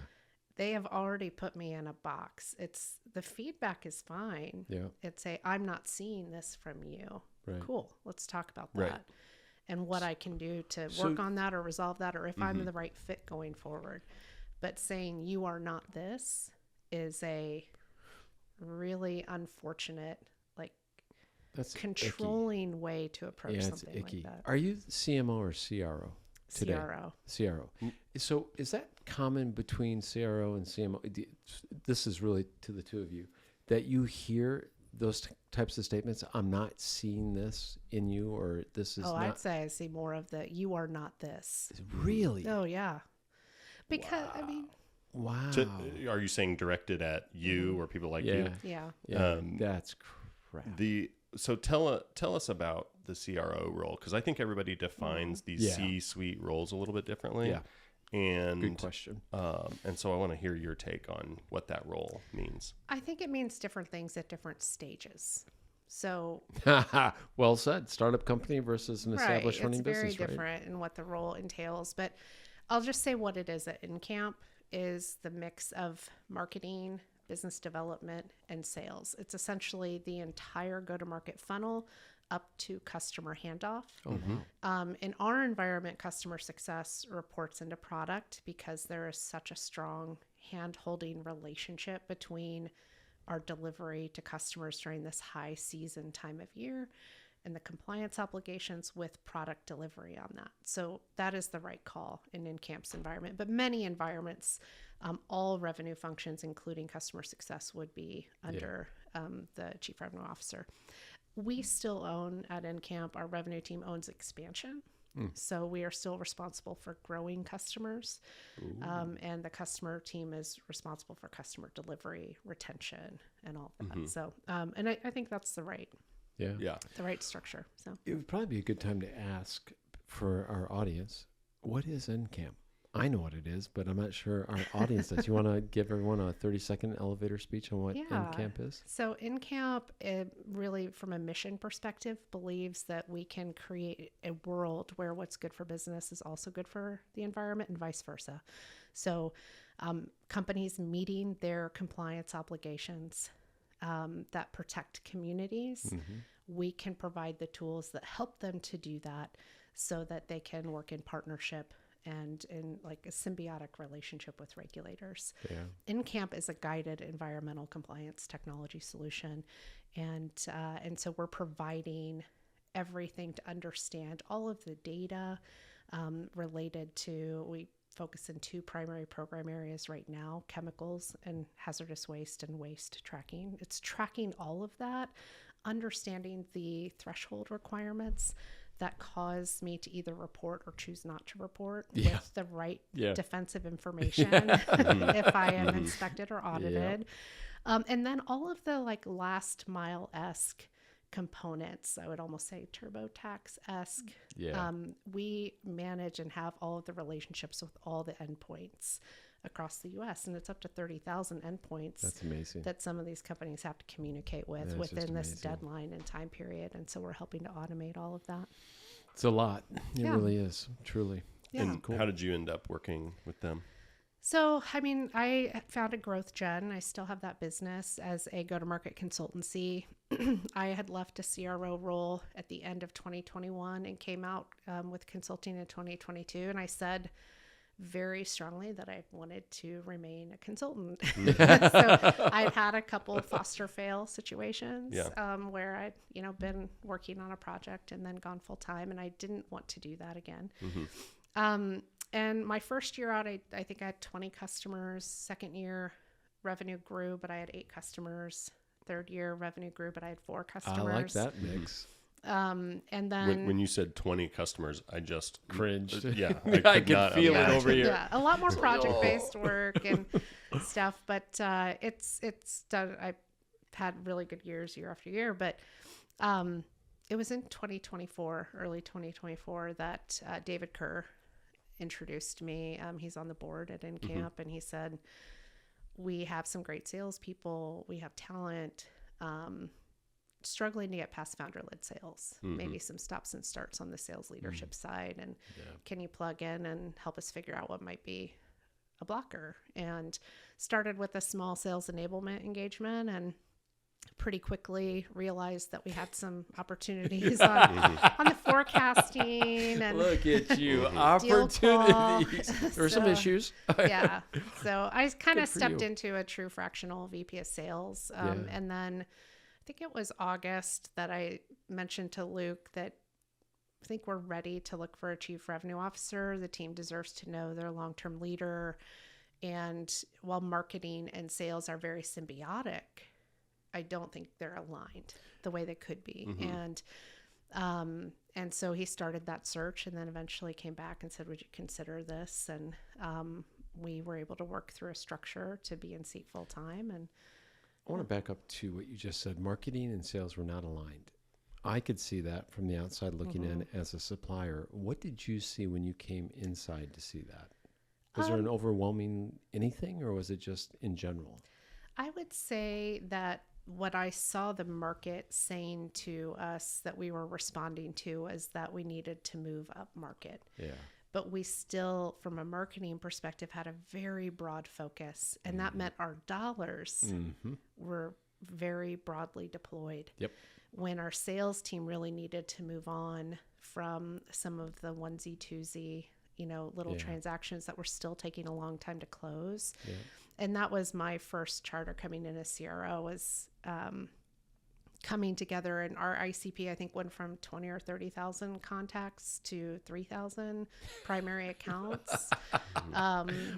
they have already put me in a box. It's the feedback is fine. Yeah. It's I'm not seeing this from you. Right. Cool. Let's talk about that. Right. And what I can do to work on that or resolve that, or if I'm the right fit going forward. But saying you are not this is a really unfortunate, That's controlling way to approach icky. Yeah, something it's icky. like that. Are you CMO or CRO today? CRO. CRO. So is that common between CRO and CMO? This is really to the two of you, that you hear those types of statements. I'm not seeing this in you, or this is not. I'd say I see more of the you are not this. Really? Oh, yeah. Because, I mean, Wow. Are you saying directed at you or people like you? yeah. Yeah. That's crap. So tell us about the CRO role, because I think everybody defines these C-suite roles a little bit differently. Yeah. And Good question. And so I want to hear your take on what that role means. I think it means different things at different stages. So Well said. Startup company versus an established running it's very business, right? different in what the role entails. But I'll just say what it is at InCamp is the mix of marketing, business development, and sales. It's essentially the entire go-to-market funnel up to customer handoff. Oh, wow. In our environment, customer success reports into product because there is such a strong hand-holding relationship between our delivery to customers during this high season time of year and the compliance obligations with product delivery on that. So that is the right call in InCamp's environment. But many environments, all revenue functions, including customer success, would be under the chief revenue officer. We still own at InCamp, our revenue team owns expansion. So we are still responsible for growing customers. And the customer team is responsible for customer delivery, retention, and all of that. So, and I think that's the right structure. So It would probably be a good time to ask for our audience, what is NCAMP? I know what it is, but I'm not sure our audience does. You want to give everyone a 30-second elevator speech on what NCAMP is? So InCamp, really from a mission perspective, believes that we can create a world where what's good for business is also good for the environment and vice versa. So companies meeting their compliance obligations that protect communities, we can provide the tools that help them to do that so that they can work in partnership and in like a symbiotic relationship with regulators. InCamp is a guided environmental compliance technology solution. And so we're providing everything to understand all of the data related to, we focus in two primary program areas right now, chemicals and hazardous waste and waste tracking. It's tracking all of that, understanding the threshold requirements that cause me to either report or choose not to report with the right defensive information if I am inspected or audited. And then all of the like last mile-esque components, I would almost say TurboTax-esque. We manage and have all of the relationships with all the endpoints across the U.S. and it's up to 30,000 endpoints. That's amazing. That some of these companies have to communicate with within this deadline and time period. And so we're helping to automate all of that. It's a lot. It really is, truly. Yeah. And how did you end up working with them? So, I mean, I founded Growth Gen. I still have that business as a go-to-market consultancy. I had left a CRO role at the end of 2021 and came out with consulting in 2022. And I said very strongly that I wanted to remain a consultant. So I'd had a couple foster fail situations where I'd, been working on a project and then gone full time, and I didn't want to do that again. And my first year out, I think I had 20 customers. Second year, revenue grew, but I had 8 customers. Third year, revenue grew, but I had 4 customers. I like that mix. And then When you said 20 customers, I just Cringed. Yeah, I could can not feel it imagine. over here. yeah, a lot more project-based work and stuff. But it's done. I've had really good years year after year. But it was in 2024, early 2024, that David Kerr introduced me. He's on the board at InCamp, and he said, "We have some great salespeople. We have talent." Struggling to get past founder-led sales, maybe some stops and starts on the sales leadership side. And can you plug in and help us figure out what might be a blocker? And started with a small sales enablement engagement, and pretty quickly realized that we had some opportunities on the forecasting and Look at you. deal call. Opportunities. There were some So, issues. yeah. So I kind Good of for stepped you. into a true fractional VP of sales. Yeah. And then I think it was August that I mentioned to Luke that I think we're ready to look for a chief revenue officer. The team deserves to know their long-term leader. And while marketing and sales are very symbiotic, I don't think they're aligned the way they could be. And so he started that search, and then eventually came back and said, "Would you consider this?" And we were able to work through a structure to be in seat full time. And I want to back up to what you just said. Marketing and sales were not aligned. I could see that from the outside looking in as a supplier. What did you see when you came inside to see that? Was there an overwhelming anything, or was it just in general? I would say that what I saw the market saying to us that we were responding to is that we needed to move up market. Yeah. But we still, from a marketing perspective, had a very broad focus. And that meant our dollars were very broadly deployed. Yep. When our sales team really needed to move on from some of the onesie, twosie, little transactions that were still taking a long time to close. Yeah. And that was my first charter coming in as CRO, was coming together. And our ICP, I think, went from 20 or 30,000 contacts to 3,000 primary accounts.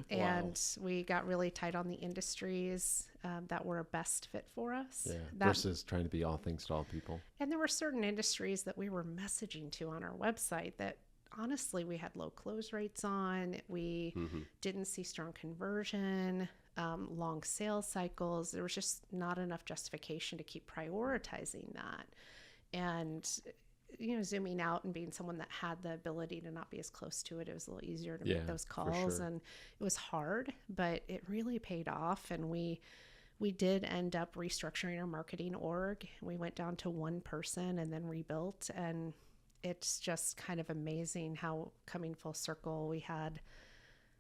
And we got really tight on the industries that were a best fit for us. Yeah. Versus trying to be all things to all people. And there were certain industries that we were messaging to on our website that honestly we had low close rates on. We didn't see strong conversion, long sales cycles. There was just not enough justification to keep prioritizing that. And zooming out and being someone that had the ability to not be as close to it, it was a little easier to make those calls. Sure. And it was hard, but it really paid off. And we did end up restructuring our marketing org. We went down to one person and then rebuilt. And it's just kind of amazing how, coming full circle, we had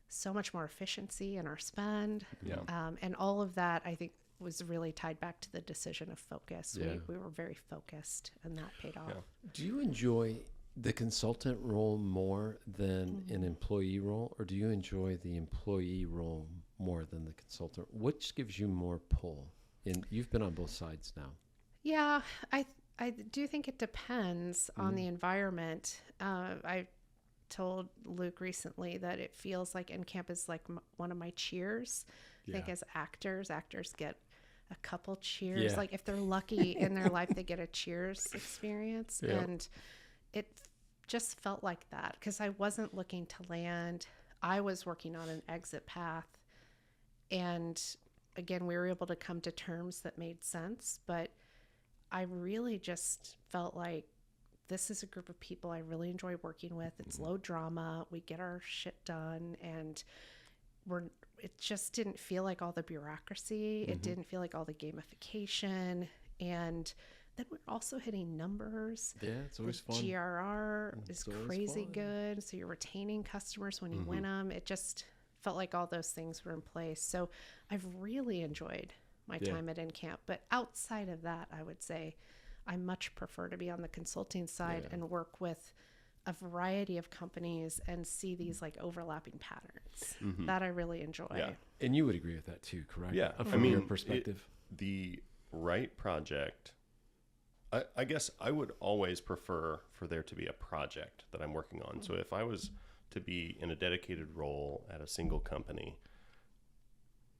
so much more efficiency in our spend. Yeah. And all of that, I think, was really tied back to the decision of focus. Yeah. We were very focused, and that paid off. Yeah. Do you enjoy the consultant role more than an employee role, or do you enjoy the employee role more than the consultant? Which gives you more pull? You've been on both sides now. Yeah, I do think it depends on the environment. I told Luke recently that it feels like InCamp is like one of my cheers. I think as actors get a couple cheers. Yeah. Like if they're lucky in their life, they get a cheers experience. Yeah. And it just felt like that because I wasn't looking to land. I was working on an exit path. And again, we were able to come to terms that made sense. But I really just felt like this is a group of people I really enjoy working with. It's low drama. We get our shit done. And it just didn't feel like all the bureaucracy. It didn't feel like all the gamification. And then we're also hitting numbers. Yeah, it's always the fun. GRR is always crazy fun. good. So you're retaining customers when you win them. It just felt like all those things were in place. So I've really enjoyed my time at InCamp. But outside of that, I would say I much prefer to be on the consulting side and work with a variety of companies and see these like overlapping patterns that I really enjoy. Yeah. And you would agree with that too, correct? Yeah. From your perspective. The right project, I guess I would always prefer for there to be a project that I'm working on. So if I was to be in a dedicated role at a single company,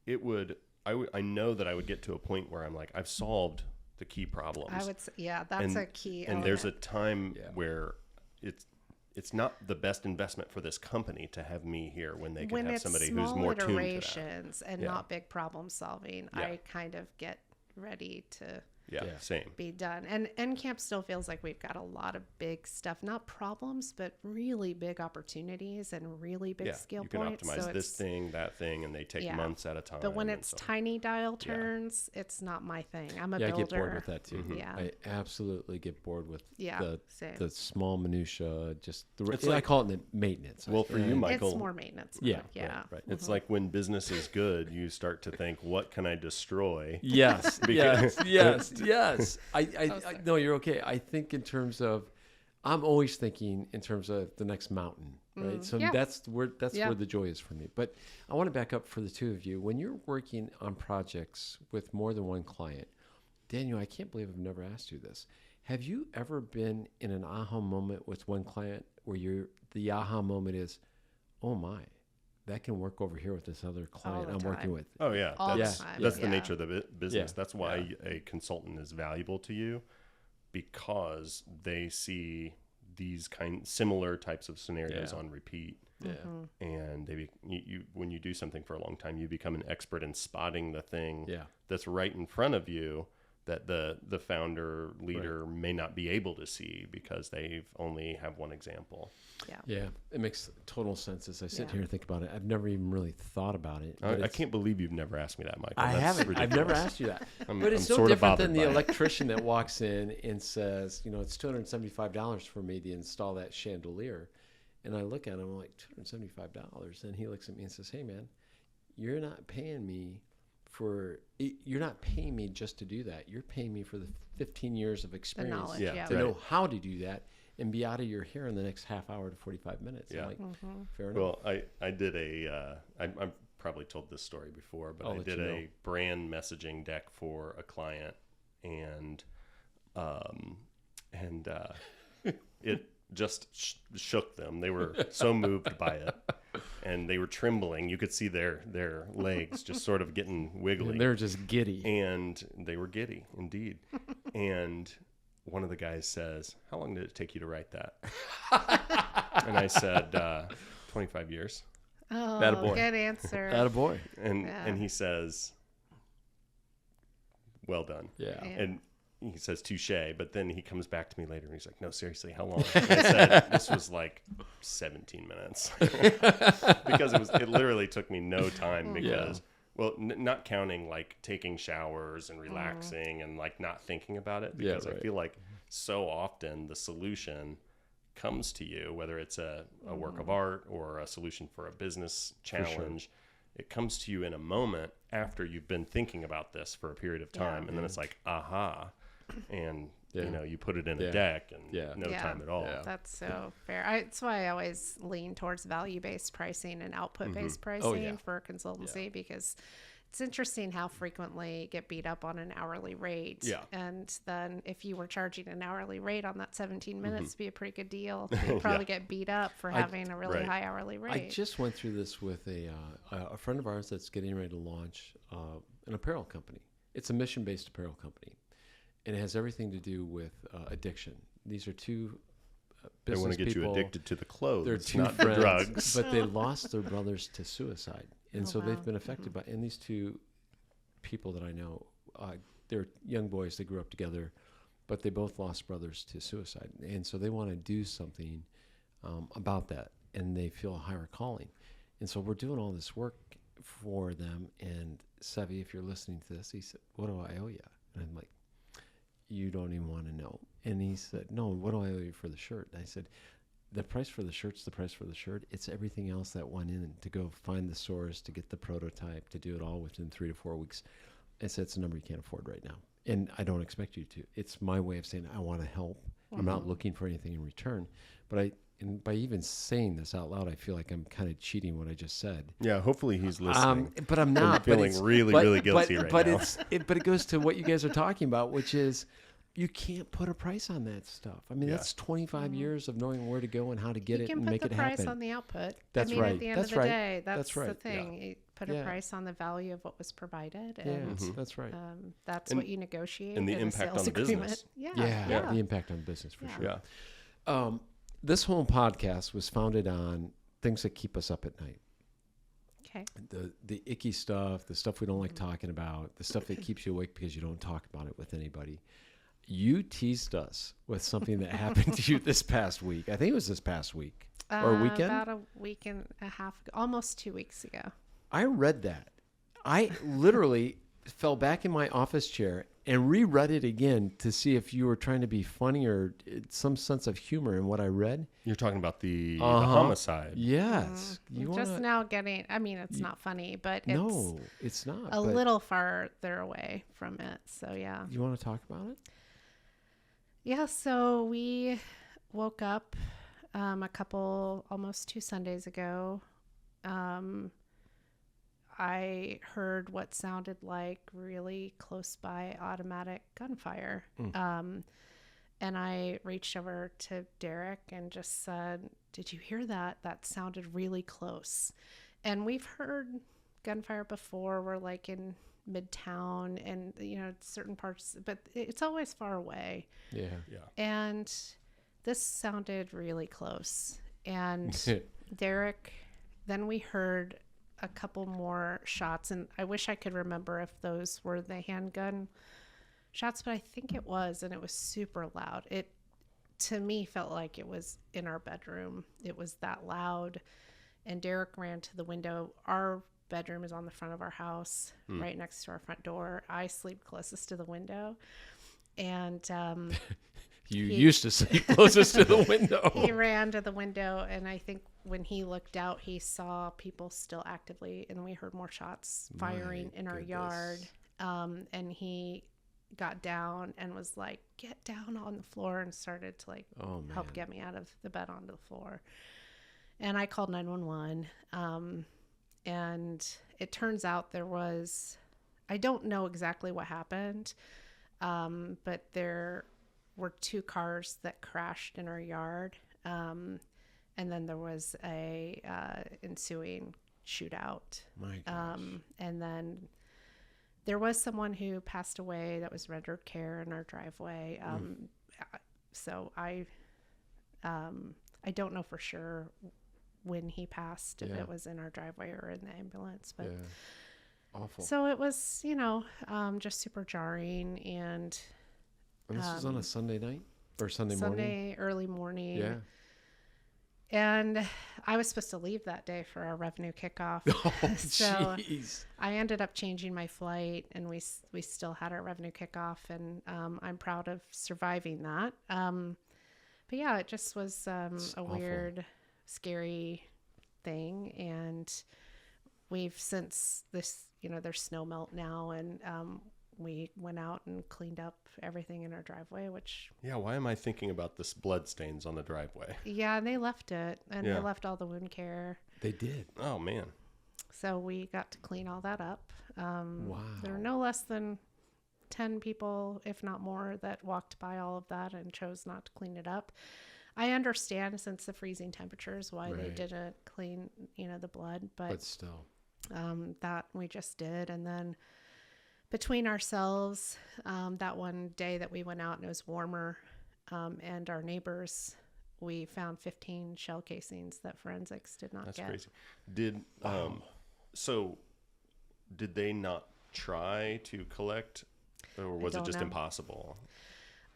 I know that I would get to a point where I'm like, I've solved the key problems. I would say, yeah, that's a key And element. there's a time where it's not the best investment for this company to have me here when they can have somebody who's more tuned to that. When it's small iterations and not big problem solving, I kind of get ready to same. be done. And NCamp still feels like we've got a lot of big stuff, not problems, but really big opportunities and really big skill you can points. optimize So this thing, that thing, and they take months at a time. But when it's tiny dial turns, it's not my thing. I'm a I builder. get bored with that too. Yeah. I absolutely get bored with same. the small minutia. Just It's I like- call it the maintenance. Well, for you, Michael, It's more maintenance. Yeah, Yeah. right. it's like when business is good, you start to think, what can I destroy? Yes, yes. I no, you're okay. I think in terms of, I'm always thinking in terms of the next mountain, right? So that's where the joy is for me. But I want to back up for the two of you. When you're working on projects with more than one client, Daniel, I can't believe I've never asked you this. Have you ever been in an aha moment with one client where the aha moment is, oh my, that can work over here with this other client I'm working with? Oh yeah, All that's the time. the nature of the business. Yeah. That's why a consultant is valuable to you, because they see these similar types of scenarios on repeat. Yeah. And you when you do something for a long time, you become an expert in spotting the thing that's right in front of you that the founder leader may not be able to see because they only have one example. Yeah, it makes total sense as I sit here and think about it. I've never even really thought about it. I can't believe you've never asked me that, Michael. I That's haven't. ridiculous. I've never asked you that. But it's I'm no sort of different than bothered the by it. electrician that walks in and says, it's $275 for me to install that chandelier. And I look at him, I'm like, $275. And he looks at me and says, hey, man, you're not paying me just to do that. You're paying me for the 15 years of experience knowledge, to know how to do that and be out of your hair in the next half hour to 45 minutes. I'm like, fair enough. Well, I did I've probably told this story before, but I did a brand messaging deck for a client, and it just shook them. They were so moved by it, and they were trembling. You could see their legs just sort of getting wiggly. And they're just giddy. And they were giddy, indeed. And one of the guys says, how long did it take you to write that? And I said, 25 years. Oh, Attaboy. good answer. Attaboy. And he says, well done. Yeah. And he says, touche. But then he comes back to me later and he's like, no, seriously, how long? And I said, this was like 17 minutes. Because it literally took me no time because... Well, not counting like taking showers and relaxing and like not thinking about it, because I feel like so often the solution comes to you, whether it's a work of art or a solution for a business challenge. It comes to you in a moment after you've been thinking about this for a period of time, and then it's like, aha, and you put it in a deck and no time at all. Yeah. That's so fair. That's why I always lean towards value-based pricing and output-based pricing for consultancy, because it's interesting how frequently get beat up on an hourly rate. Yeah. And then if you were charging an hourly rate on that 17 minutes, it'd be a pretty good deal. You'd probably get beat up for having a really high hourly rate. I just went through this with a friend of ours that's getting ready to launch an apparel company. It's a mission-based apparel company. And it has everything to do with addiction. These are two business people. They want to get you addicted to the clothes, They're two not friends, the drugs. but they lost their brothers to suicide. And so they've been affected by, and these two people that I know, they're young boys, they grew up together, but they both lost brothers to suicide. And so they want to do something about that, and they feel a higher calling. And so we're doing all this work for them. And Sevi, if you're listening to this, he said, what do I owe you? And I'm like, you don't even want to know. And he said, no, what do I owe you for the shirt? And I said, the price for the shirt's the price for the shirt. It's everything else that went in to go find the source, to get the prototype, to do it all within 3 to 4 weeks. I said, it's a number you can't afford right now. And I don't expect you to. It's my way of saying I want to help. I'm not looking for anything in return. But by even saying this out loud, I feel like I'm kind of cheating what I just said. Yeah, hopefully he's listening. But I'm not. I'm feeling really guilty right now. But it goes to what you guys are talking about, which is you can't put a price on that stuff. I mean, Yeah. that's 25 years of knowing where to go and how to get You it can and put make the it price happen. on the output. That's I mean, right. At the end That's of the right. day, that's That's right. the thing. You put Yeah. a price on the value of what was provided, Yeah, and that's right. that's And- what you negotiate. and the in a impact sales on the agreement. business. Yeah, the impact on business for Yeah. sure. Yeah. This whole podcast was founded on things that keep us up at night. Okay. The icky stuff, the stuff we don't like talking about, the stuff that keeps you awake because you don't talk about it with anybody. You teased us with something that happened to you this past week. I think it was this past week or weekend. About a week and a half ago, almost 2 weeks ago. I read that. I literally fell back in my office chair and reread it again to see if you were trying to be funny or some sense of humor in what I read. You're talking about the homicide. Yes. You Just wanna, now getting, I mean, it's not funny, but it's no, it's not. a but little farther away from it. So, yeah. You want to talk about it? Yeah, so we woke up almost 2 Sundays ago. I heard what sounded like really close by automatic gunfire. And I reached over to Derek and just said, "Did you hear that? That sounded really close." And we've heard gunfire before. We're like in Midtown and, certain parts, but it's always far away. Yeah. And this sounded really close. And Derek, then we heard a couple more shots, and I wish I could remember if those were the handgun shots, but I think it was, and it was super loud. It, to me, felt like it was in our bedroom. It was that loud. And Derek ran to the window. Our bedroom is on the front of our house, right next to our front door. I sleep closest to the window. And You used to sleep closest to the window. he ran to the window, and I think when he looked out, he saw people still actively, and we heard more shots firing in our yard. And he got down and was like, "Get down on the floor," and started to help get me out of the bed onto the floor. And I called 911. And it turns out I don't know exactly what happened, but there were 2 cars that crashed in our yard. And then there was a ensuing shootout. My gosh. And then there was someone who passed away that was rendered care in our driveway. So I don't know for sure when he passed, if it was in our driveway or in the ambulance, but Awful. so it was, just super jarring. And And this was on a Sunday night or Sunday morning? Sunday early morning. Yeah. And I was supposed to leave that day for our revenue kickoff. Oh, So jeez. I ended up changing my flight, and we still had our revenue kickoff, and I'm proud of surviving that. But yeah, it just was a awful. weird, scary thing. And we've since this, there's snow melt now, and we went out and cleaned up everything in our driveway, which Yeah, why am I thinking about this blood stains on the driveway? yeah, and they left it, and Yeah. they left all the wound care. They did. Oh, man. So we got to clean all that up. Wow. There were no less than 10 people, if not more, that walked by all of that and chose not to clean it up. I understand, since the freezing temperatures, why they Right. didn't clean, the blood, But still. that we just did. And then between ourselves, that one day that we went out and it was warmer, and our neighbors, we found 15 shell casings that forensics did not That's get. crazy. So did they not try to collect, or was it don't just know. impossible?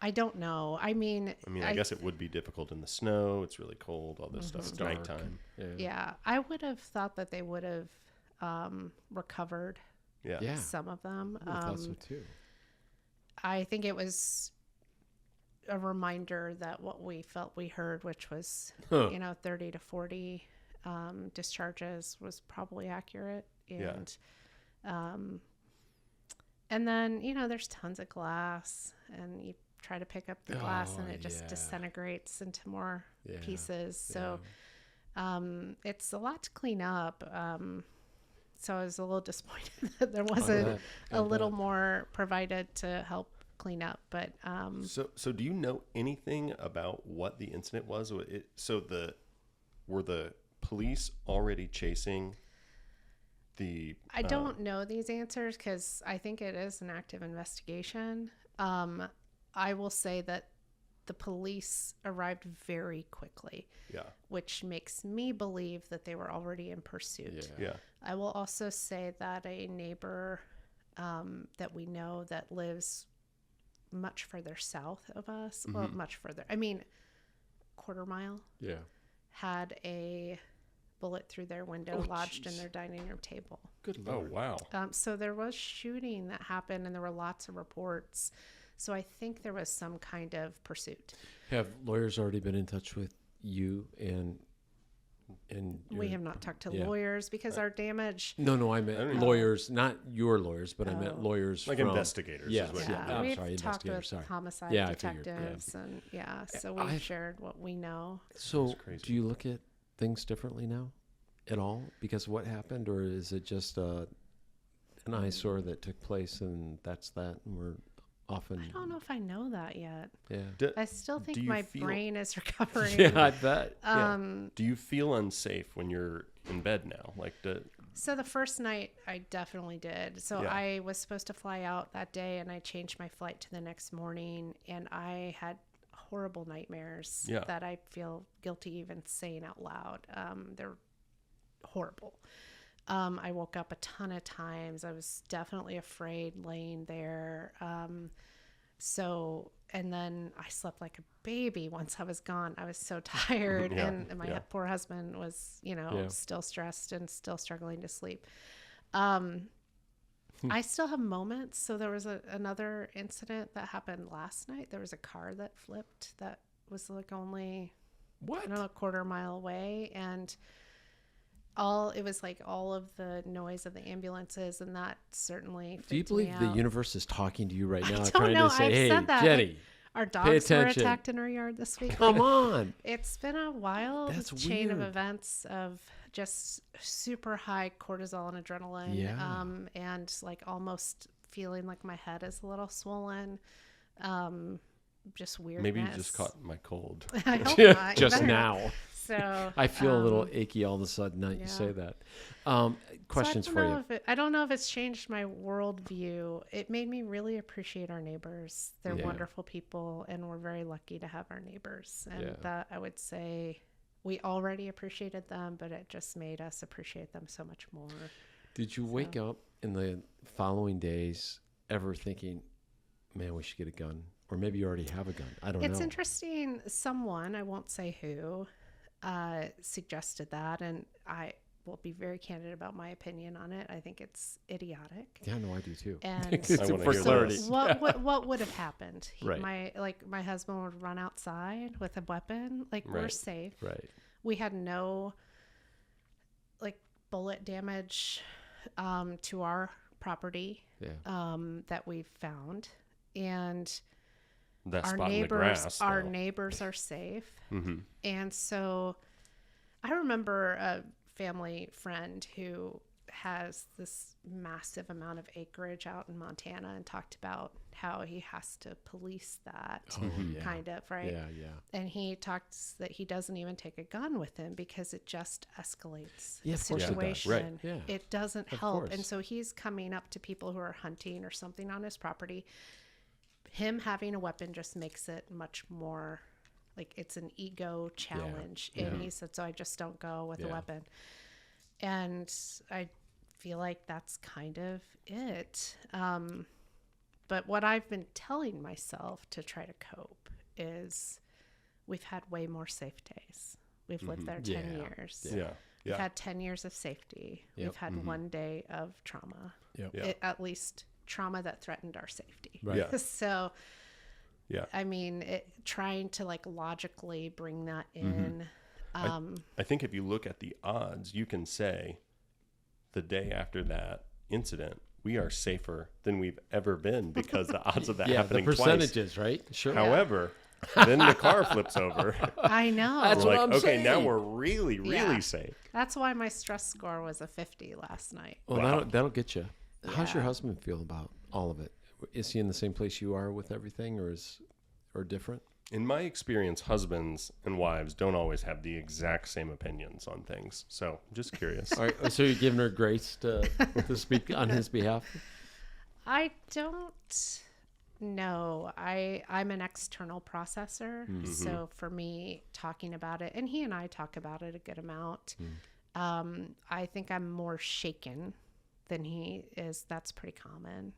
I don't know. I mean, I guess it would be difficult in the snow. It's really cold, all this stuff. It's Dark. nighttime. yeah, I would have thought that they would have recovered Yeah. some of them. I thought so too. I think it was a reminder that what we felt we heard, which was, 30 to 40 discharges, was probably accurate. And, and then, there's tons of glass, and you try to pick up the glass and it just disintegrates into more pieces. So it's a lot to clean up. So I was a little disappointed that there wasn't a little more provided to help clean up. But So do you know anything about what the incident was? Were the police already chasing the? I don't know these answers because I think it is an active investigation. I will say that the police arrived very quickly, which makes me believe that they were already in pursuit. Yeah. I will also say that a neighbor that we know that lives much further south of us, well, much further, I mean, quarter mile, had a bullet through their window lodged in their dining room table. Good Oh, Lord. wow. So there was shooting that happened, and there were lots of reports. So I think there was some kind of pursuit. Have lawyers already been in touch with you and We have not talked to lawyers because our damage. No, I meant lawyers, not your lawyers, but I meant lawyers Like from investigators. Yes, Is what yeah. I'm We've sorry, talked with investigators. Sorry. homicide Yeah, I figured, detectives, and so we've shared what we know. So, crazy. do you look at things differently now, at all, because of what happened, or is it just an eyesore that took place, and that's that, and we're often? I don't know if I know that yet. Yeah. I still think do you my feel- brain is recovering. Yeah, I bet. Do you feel unsafe when you're in bed now? So the first night I definitely did. So Yeah. I was supposed to fly out that day, and I changed my flight to the next morning, and I had horrible nightmares that I feel guilty even saying out loud. They're horrible. I woke up a ton of times. I was definitely afraid laying there. And then I slept like a baby once I was gone. I was so tired, and my poor husband was, still stressed and still struggling to sleep. I still have moments. So there was another incident that happened last night. There was a car that flipped that was like only, I don't know, a quarter mile away, and it was like all of the noise of the ambulances, and that certainly freaked Do you believe me the out. universe is talking to you right now, don't trying know. to say, I've "Hey, said that. Jenny, Our dogs were attention. attacked in our yard this week. come on"? It's been a wild That's chain of weird. events of just super high cortisol and adrenaline. Yeah. And like almost feeling like my head is a little swollen. Just weirdness. Maybe you just caught my cold. I hope not. You Just better now. not. So I feel a little achy all of a sudden now you say that. Questions for you. I don't know if it's changed my worldview. It made me really appreciate our neighbors. They're wonderful people, and we're very lucky to have our neighbors. And that, I would say, we already appreciated them, but it just made us appreciate them so much more. Did you wake up in the following days ever thinking, man, we should get a gun? Or maybe you already have a gun. I don't know. It's interesting. Someone, I won't say who, suggested that, and I will be very candid about my opinion on it. I think it's idiotic. Yeah, no, I do too. And It's I wanna for hear clarity. this. what would have happened? Right. My husband would run outside with a weapon. Like, we're Right. safe. Right. We had no bullet damage to our property that we found, and That our spot in the neighbors grass. our though. neighbors are safe. Mm-hmm. And so I remember a family friend who has this massive amount of acreage out in Montana and talked about how he has to police that kind of, right? Yeah. And he talks that he doesn't even take a gun with him because it just escalates Yeah, the of course it does. situation. Right. Yeah. It doesn't Of help. course. And so he's coming up to people who are hunting or something on his property. Him having a weapon just makes it much more like it's an ego challenge. Yeah. And he said, so I just don't go with a Yeah. weapon. And I feel like that's kind of it. But what I've been telling myself to try to cope is we've had way more safe days. We've lived there 10 Yeah. years. Yeah. We've had 10 years of safety. Yep. We've had 1 day of trauma. Yep. Yeah. At least trauma that threatened our safety. Right. Yeah. So, Yeah. I mean, trying to logically bring that in. I think if you look at the odds, you can say the day after that incident, we are safer than we've ever been because the odds of that Yeah, the happening twice. percentages, right? Sure. However, then the car flips over. I know. That's We're what like, I'm okay, now saying. we're really, really Yeah. safe. That's why my stress score was a 50 last night. Well, Wow. that'll get you. How's your Yeah. husband feel about all of it? Is he in the same place you are with everything, or different? In my experience, husbands and wives don't always have the exact same opinions on things. So I'm just curious. All right, so you're giving her grace to speak on his behalf? I don't know. I'm an external processor. So for me, talking about it, and he and I talk about it a good amount. I think I'm more shaken than he is. That's pretty common.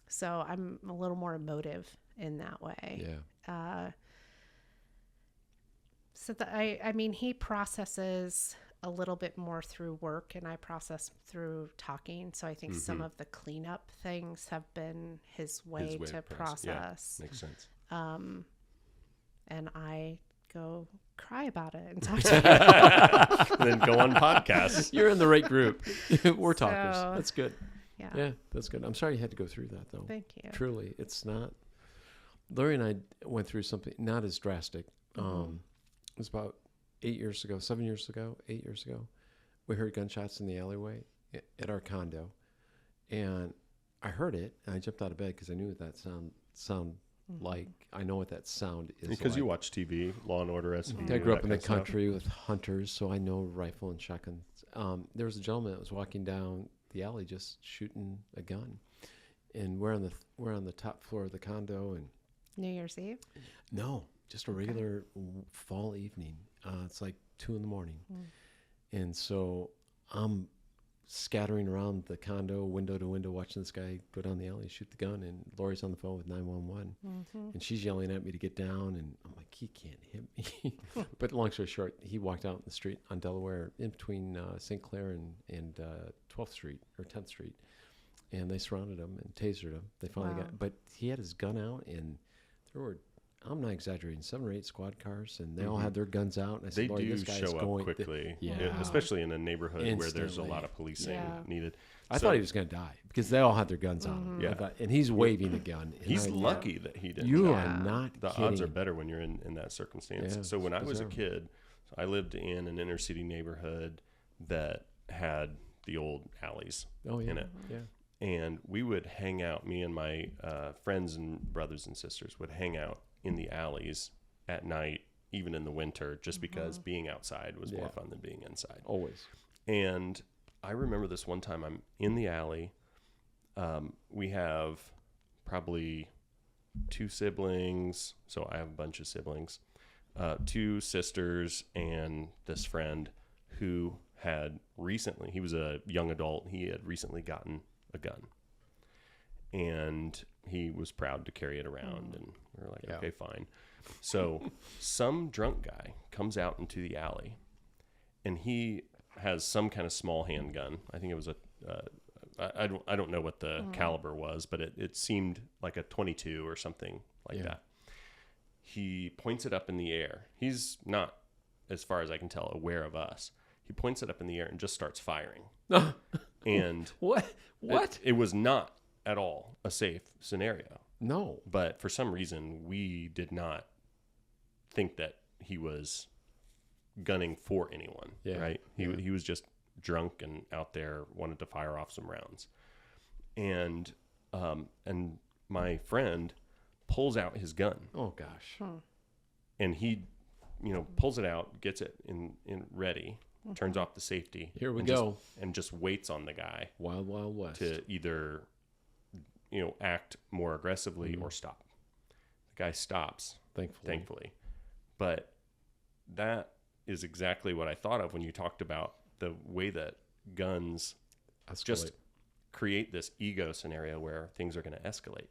So I'm a little more emotive in that way. Yeah. I mean, he processes a little bit more through work, and I process through talking. So I think some of the cleanup things have been his way to process. Yeah, makes sense. And I go cry about it and talk to him. And then go on podcasts. You're in the right group. We're talkers. So, That's good. Yeah. Yeah, that's good. I'm sorry you had to go through that, though. Thank you. Truly, it's not. Lori and I went through something not as drastic. It was about 7 years ago. We heard gunshots in the alleyway at our condo, and I heard it, and I jumped out of bed because I knew what that sound like. I know what that sound is Because like. you watch TV, Law and Order, SVU. I grew up that in the kind of stuff. country with hunters, so I know rifle and shotguns. There was a gentleman that was walking down the alley just shooting a gun, and we're on the top floor of the condo, and New Year's Eve? no, just a regular fall evening. It's like 2 a.m, and so I'm scattering around the condo, window to window, watching this guy go down the alley, shoot the gun, and Lori's on the phone with 911, and she's yelling at me to get down, and I'm like, he can't hit me. But long story short, he walked out in the street on Delaware, in between St. Clair and 12th Street or 10th Street, and they surrounded him and tasered him. They finally got, but he had his gun out, and there were, I'm not exaggerating, 7 or 8 squad cars, and they all had their guns out. And I said, They Lori, do this guy show is up going quickly, Yeah. especially in a neighborhood where there's a Instantly. lot of policing needed. I thought he was going to die because they all had their guns out. Yeah. And he's waving a gun. And He's I- lucky that he didn't. You die. are not The kidding. odds are better when you're in that circumstance. Yeah, So when I was a bizarre. kid, I lived in an inner city neighborhood that had the old alleys Oh, yeah. in it. Yeah. And we would hang out, me and my friends and brothers and sisters would hang out in the alleys at night, even in the winter, just because being outside was more fun than being inside. Always. And I remember this one time I'm in the alley. We have probably 2 siblings. So I have a bunch of siblings, 2 sisters, and this friend who had recently, he was a young adult. He had recently gotten a gun, and he was proud to carry it around. And we were like, okay, fine. So some drunk guy comes out into the alley, and he has some kind of small handgun. I think it was I don't know what the caliber was, but it seemed like a 22 or something like that. He points it up in the air. He's not, as far as I can tell, aware of us. He points it up in the air and just starts firing. And What? it was not at all a safe scenario. No. But for some reason, we did not think that he was gunning for anyone, right? He was just drunk and out there, wanted to fire off some rounds. And my friend pulls out his gun. Oh, gosh. And he, pulls it out, gets it in ready, turns off the safety. Here we and go. And just waits on the guy Wild, Wild West. to either, act more aggressively or stop. The guy stops, thankfully. But that is exactly what I thought of when you talked about the way that guns just create this ego scenario where things are going to escalate.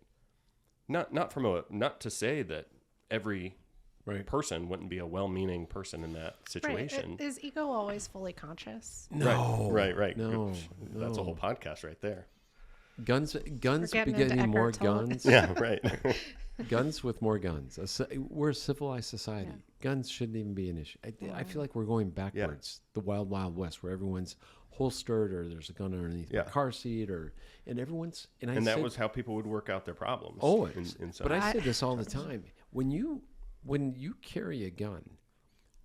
Not to say that every person wouldn't be a well-meaning person in that situation. Right. Is ego always fully conscious? No. Right. No. That's a whole podcast right there. Guns getting begetting into more Eckhart Tolle. guns. Yeah, right. Guns with more guns. We're a civilized society. Guns shouldn't even be an issue. I feel like we're going backwards. The wild, wild west, where everyone's holstered or there's a gun underneath the car seat, and everyone's And that was how people would work out their problems. always. Inside. But I say this all the time. When you carry a gun,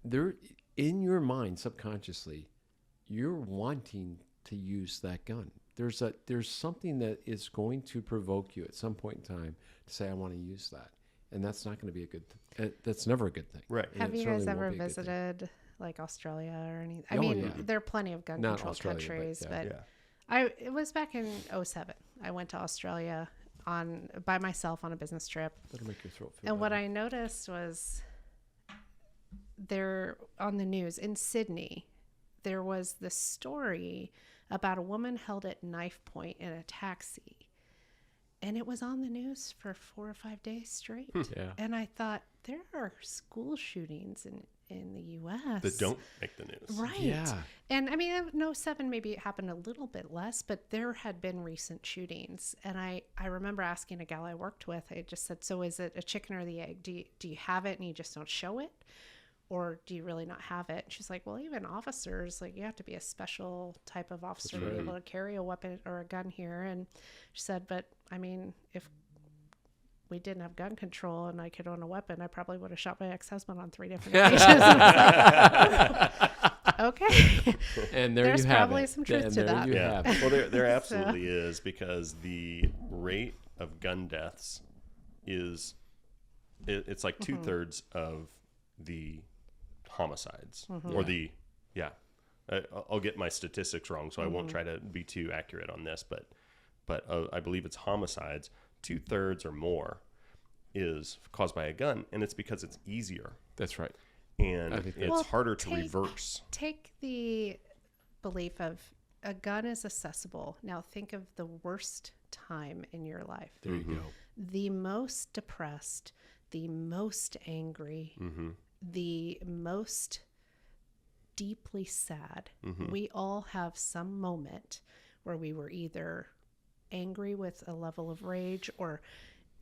there in your mind subconsciously, you're wanting to use that gun. There's something that is going to provoke you at some point in time to say, I want to use that. And that's not going to be a good that's never a good thing. Right. And Have it you certainly guys won't ever be a good thing. visited like Australia or anything? I Oh, mean, yeah. there are plenty of gun Not control Australia, but countries, yeah. but it was back in 2007. I went to Australia by myself on a business trip. That'll make your throat feel And what better. I noticed was there on the news in Sydney, there was this story about a woman held at knife point in a taxi. And it was on the news for 4 or 5 days straight. Yeah. And I thought, there are school shootings in the U.S. That don't make the news. Right. Yeah. And I mean, in 07, maybe it happened a little bit less, but there had been recent shootings. And I remember asking a gal I worked with, I just said, so is it a chicken or the egg? Do you have it and you just don't show it? Or do you really not have it? And she's like, well, even officers, like you have to be a special type of officer to be able to carry a weapon or a gun here. And she said, but I mean, if we didn't have gun control and I could own a weapon, I probably would have shot my ex-husband on 3 different occasions. Okay. And there There's you have probably it. some truth And to there that. you Yeah. have it. Well, there absolutely is, because the rate of gun deaths is it's like 2/3 of the homicides or the I'll get my statistics wrong, so I won't try to be too accurate on this, but I believe it's homicides. 2/3 or more is caused by a gun, and it's because it's easier That's right. and I think it's Well, harder to reverse. Take the belief of a gun is accessible. Now think of the worst time in your life. There you go. The most depressed, the most angry, the most deeply sad. We all have some moment where we were either angry with a level of rage or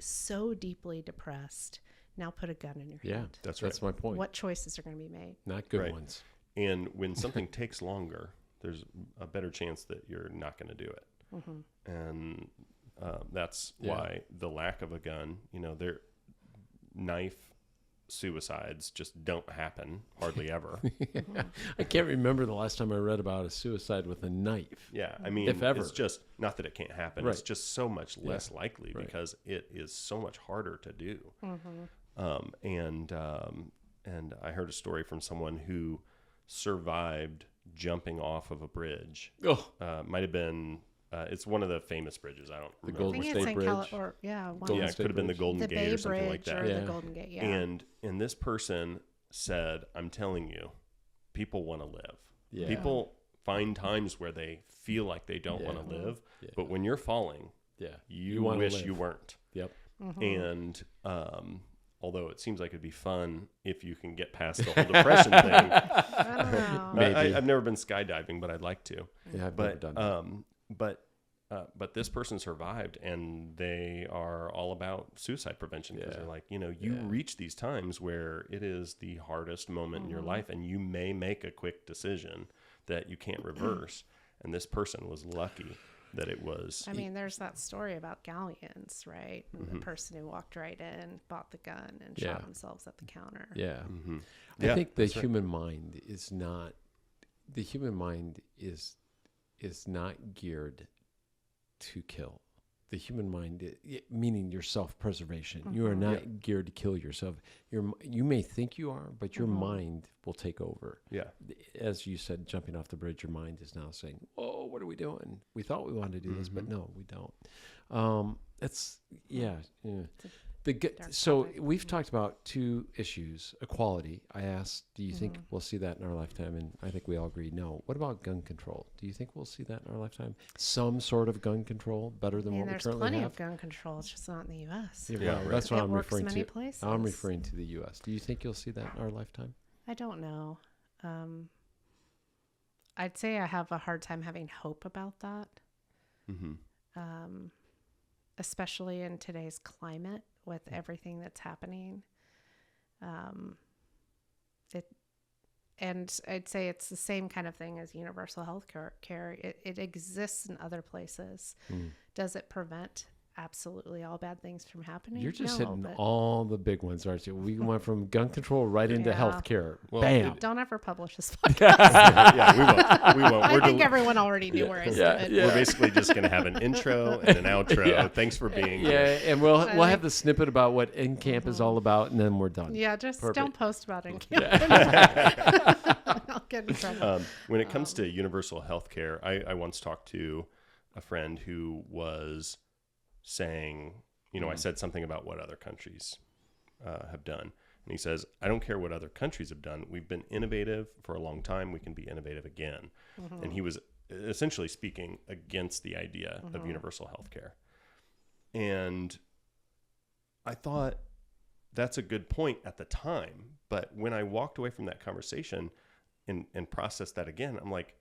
so deeply depressed. Now put a gun in your Yeah, hand. that's my point. What choices are going to be made? Not good Right. ones. And when something takes longer, there's a better chance that you're not going to do it. And that's why the lack of a gun, their knife suicides just don't happen hardly ever. I can't remember the last time I read about a suicide with a knife. Yeah, I mean, If ever. it's just not that it can't happen. Right. It's just so much less likely Right. because it is so much harder to do. And I heard a story from someone who survived jumping off of a bridge. Oh, Might have been. It's one of the famous bridges. I don't remember. Golden I think State it's in Bridge. one Yeah, it State could have been the Bridge. Golden the Gate Bay or something Bridge like that. or Yeah. the Golden Gate. Yeah. And this person said, "I'm telling you, people want to live. Yeah. People find times where they feel like they don't want to live, but when you're falling, yeah. you wanna wish live. you weren't." Yep. And although it seems like it'd be fun if you can get past the whole depression thing, I don't know. Maybe. I've never been skydiving, but I'd like to. Yeah, I've never But done that. but this person survived, and they are all about suicide prevention because they're like, you reach these times where it is the hardest moment in your life, and you may make a quick decision that you can't reverse. And this person was lucky that it was. I mean, there's that story about galleons, right? And the person who walked right in, bought the gun, and Yeah. shot themselves at the counter. Yeah. Yeah, I think the that's right. human mind is not. The human mind is not geared to kill. The human mind, meaning your self-preservation, you are not geared to kill yourself. You may think you are, but your mind will take over. Yeah. As you said, jumping off the bridge, your mind is now saying, "Whoa, what are we doing? We thought we wanted to do this, but no, we don't." That's yeah. So we've talked about 2 issues: equality. I asked, "Do you think we'll see that in our lifetime?" And I think we all agree, no. What about gun control? Do you think we'll see that in our lifetime? Some sort of gun control, better than I mean, what we there's currently plenty have. of gun control. It's just not in the U.S. Yeah, right. that's what It I'm works referring many to. places. I'm referring to the U.S. Do you think you'll see that in our lifetime? I don't know. I'd say I have a hard time having hope about that, especially in today's climate with everything that's happening. And I'd say it's the same kind of thing as universal health care. It exists in other places. Does it prevent absolutely all bad things from happening. You're just No, hitting but all the big ones, aren't you? We went from gun control right into Yeah. healthcare. Well, Bam. don't ever publish this podcast. Yeah, we won't. I We're think del- everyone already knew where I stood. yeah. We're basically just going to have an intro and an outro. Yeah. Thanks for being Yeah, here. and we'll I have the snippet about what NCamp is all about, and then we're done. Yeah, just Perfect. don't post about it. I'll get in trouble. When it comes to universal health care, I once talked to a friend who was saying, I said something about what other countries have done. And he says, I don't care what other countries have done. We've been innovative for a long time. We can be innovative again. And he was essentially speaking against the idea of universal health care. And I thought that's a good point at the time. But when I walked away from that conversation and processed that again, I'm like,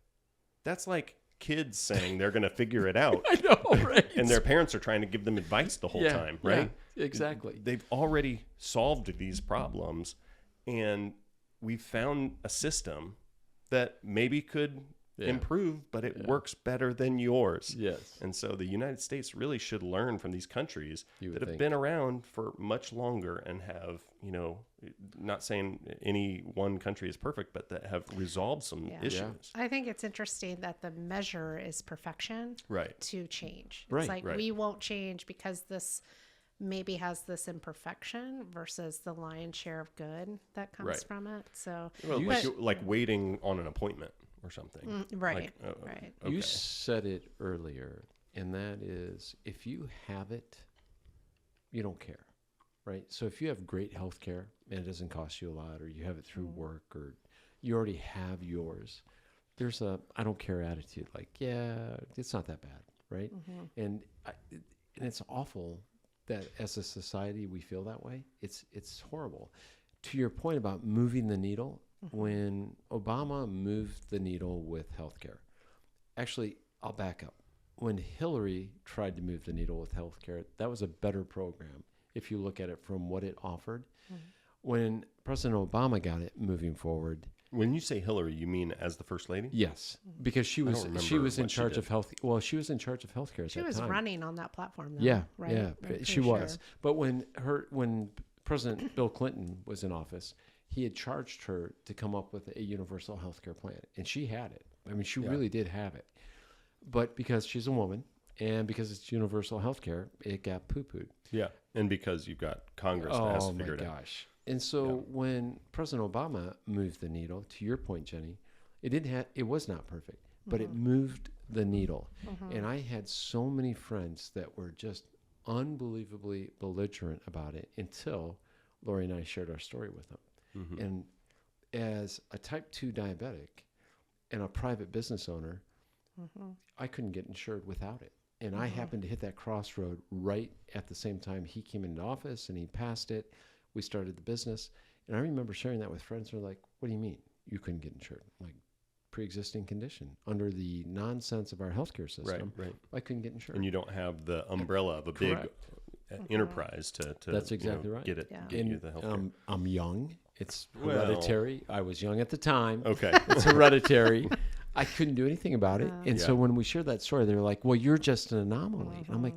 that's like kids saying they're going to figure it out. I know, right? And their parents are trying to give them advice the whole time, right? Yeah, exactly. They've already solved these problems, and we've found a system that maybe could improve, but it works better than yours. Yes. And so the United States really should learn from these countries You would that have think. been around for much longer and have, not saying any one country is perfect, but that have resolved some Yeah. issues. I think it's interesting that the measure is perfection Right. to change. Right, It's like right. we won't change because this maybe has this imperfection versus the lion's share of good that comes Right. from it. So, Well, but- like waiting on an appointment or something. right, Like, right. Okay. You said it earlier, and that is if you have it, you don't care, right? So if you have great health care and it doesn't cost you a lot, or you have it through work, or you already have yours, there's a I don't care attitude. Like, yeah, it's not that bad, right? And it's awful that as a society we feel that way. It's horrible. To your point about moving the needle, when Obama moved the needle with healthcare, actually, I'll back up. When Hillary tried to move the needle with healthcare, that was a better program if you look at it from what it offered. When President Obama got it moving forward, When you say Hillary, you mean as the first lady? yes, because she don't was remember in what she charge did. of health. Well, she was in charge of healthcare at She that was time. running on that platform, though, Yeah, right? yeah, I'm pretty she was. sure. But when President Bill Clinton was in office, he had charged her to come up with a universal health care plan, and she had it. I mean, she really did have it. But because she's a woman and because it's universal health care, it got poo-pooed. Yeah. And because you've got Congress that has Oh to my figure it out. gosh! And so when President Obama moved the needle, to your point, Jenny, it was not perfect, but it moved the needle. And I had so many friends that were just unbelievably belligerent about it until Lori and I shared our story with them. And as a type 2 diabetic and a private business owner, I couldn't get insured without it. And I happened to hit that crossroad right at the same time he came into office and he passed it. We started the business. And I remember sharing that with friends. They're like, what do you mean you couldn't get insured? I'm like, pre-existing condition. Under the nonsense of our healthcare system, Right. I couldn't get insured. And you don't have the umbrella of a big Correct. enterprise to That's exactly right. get it Yeah. get you And the healthcare. I'm young. It's Well- hereditary. I was young at the time. Okay. It's hereditary. I couldn't do anything about it. And so Yeah. when we shared that story, they were like, well, you're just an anomaly. And I'm like,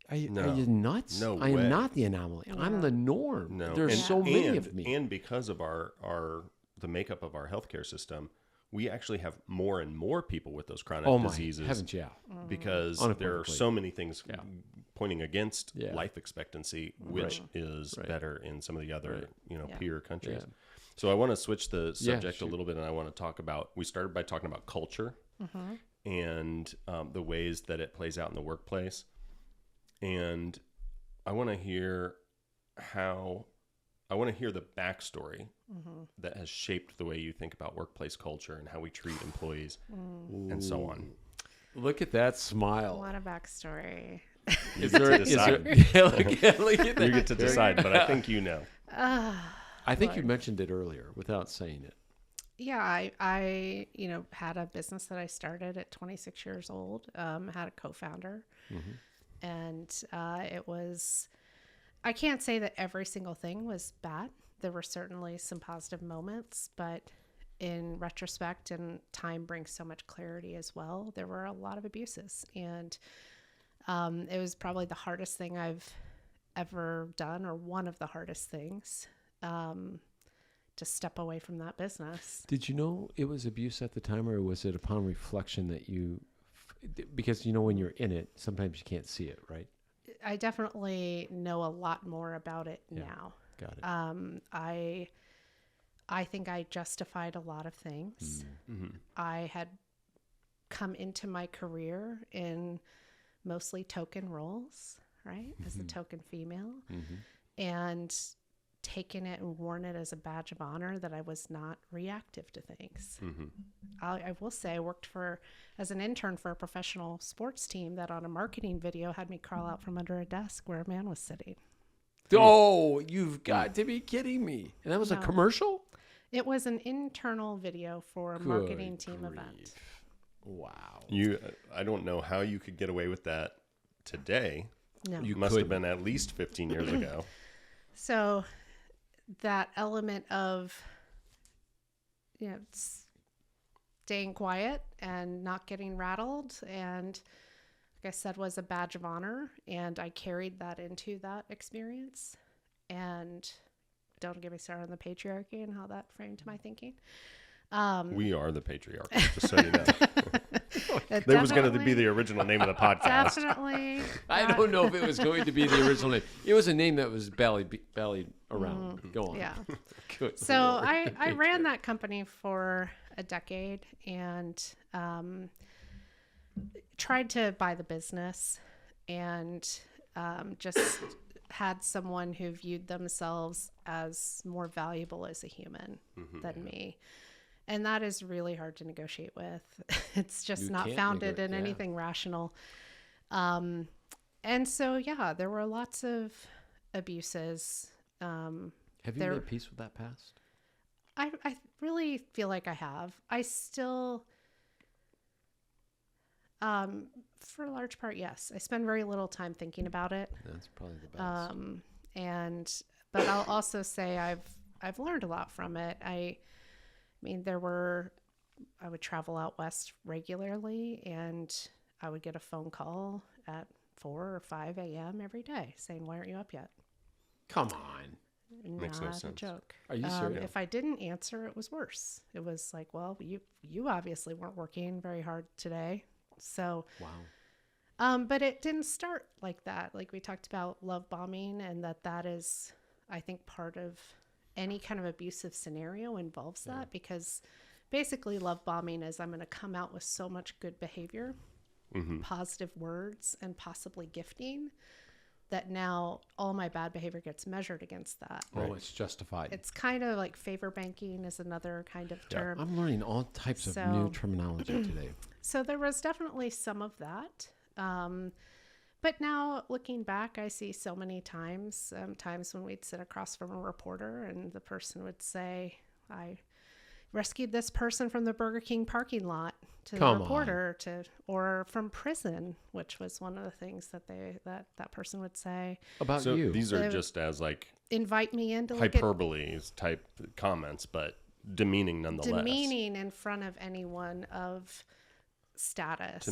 are you nuts? No I way. am not the anomaly. I'm the norm. No. There's and, so many and, of me. And because of the makeup of our healthcare system, we actually have more and more people with those chronic Oh my diseases. heavens, yeah. Because there are Unequivocally. so many things pointing against Yeah. life expectancy, which is better in some of the other peer countries. Yeah. So I want to switch the subject a shoot. little bit, and I want to talk about. We started by talking about culture and the ways that it plays out in the workplace, and I want to hear the backstory that has shaped the way you think about workplace culture and how we treat employees and so on. Look at that A smile. lot of backstory. Is get there, to is there, decide. look at that. You get to decide, but I think you know. I think you mentioned it earlier without saying it. Yeah, I had a business that I started at 26 years old. Had a co-founder, and it was. I can't say that every single thing was bad. There were certainly some positive moments, but in retrospect, and time brings so much clarity as well. There were a lot of abuses, and It was probably the hardest thing I've ever done, or one of the hardest things, to step away from that business. Did you know it was abuse at the time, or was it upon reflection that you, because when you're in it, sometimes you can't see it, right? I definitely know a lot more about it Yeah. now. Got it. I think I justified a lot of things. Mm-hmm. I had come into my career in mostly token roles, right? As a token female, and taken it and worn it as a badge of honor that I was not reactive to things. I will say I worked as an intern for a professional sports team that on a marketing video had me crawl out from under a desk where a man was sitting. Oh, you've got to be kidding me. And that was a No. commercial? It was an internal video for a marketing team event. Wow. I don't know how you could get away with that today. No. You Must could. have been at least 15 years ago. So that element of, staying quiet and not getting rattled, and like I said, was a badge of honor. And I carried that into that experience. And don't get me started on the patriarchy and how that framed my thinking. We are the patriarchy, just so you know. There was going to be the original name of the podcast. Definitely. I don't know if it was going to be the original name. It was a name that was ballied around. Go on. Yeah. Good So Lord. I ran that company for a decade and tried to buy the business, and just had someone who viewed themselves as more valuable as a human than me. And that is really hard to negotiate with. It's just You not can't founded in yeah. anything rational. And so, yeah, there were lots of abuses. Have you there- made peace with that past? I really feel like I have. I still, for a large part, yes. I spend very little time thinking about it. That's probably the best. But I'll also say I've learned a lot from it. I mean, I would travel out west regularly, and I would get a phone call at 4 or 5 a.m. every day saying, "Why aren't you up yet?" Come on. Makes no Not a sense. joke. Are you serious? If I didn't answer, it was worse. It was like, well, you obviously weren't working very hard today. So, Wow. but it didn't start like that. Like we talked about love bombing, and that is, I think, part of any kind of abusive scenario involves that, because basically love bombing is I'm going to come out with so much good behavior, positive words, and possibly gifting, that now all my bad behavior gets measured against that. Oh, it's justified. It's kind of like favor banking is another kind of term. I'm learning all types of new terminology today. So there was definitely some of that. But now looking back, I see so many times when we'd sit across from a reporter and the person would say, I rescued this person from the Burger King parking lot, to the reporter, or from prison, which was one of the things that that person would say. About So you. these are just as like Invite me in to look at hyperbole type comments, but demeaning nonetheless. demeaning in front of anyone of status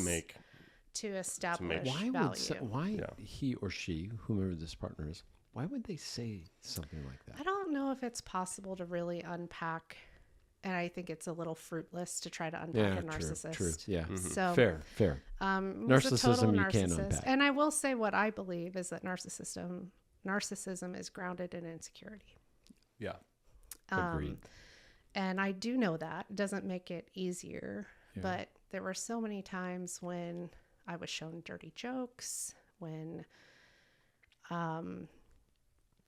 to establish why value. would he or she, whomever this partner is, why would they say something like that? I don't know if it's possible to really unpack, and I think it's a little fruitless to try to unpack a narcissist. True. Yeah. So Fair. was a Narcissism total you can't narcissist. unpack. And I will say what I believe is that narcissism is grounded in insecurity. Yeah. Agreed. And I do know that. It doesn't make it easier, Yeah. but there were so many times when I was shown dirty jokes, when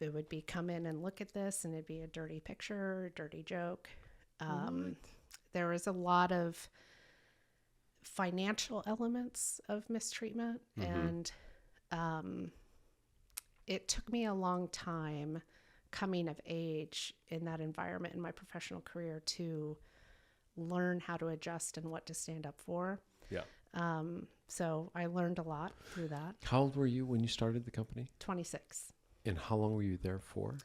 it would be come in and look at this, and it'd be a dirty picture, a dirty joke. There was a lot of financial elements of mistreatment, and it took me a long time coming of age in that environment in my professional career to learn how to adjust and what to stand up for. Yeah. So I learned a lot through that. How old were you when you started the company? 26, And how long were you there for?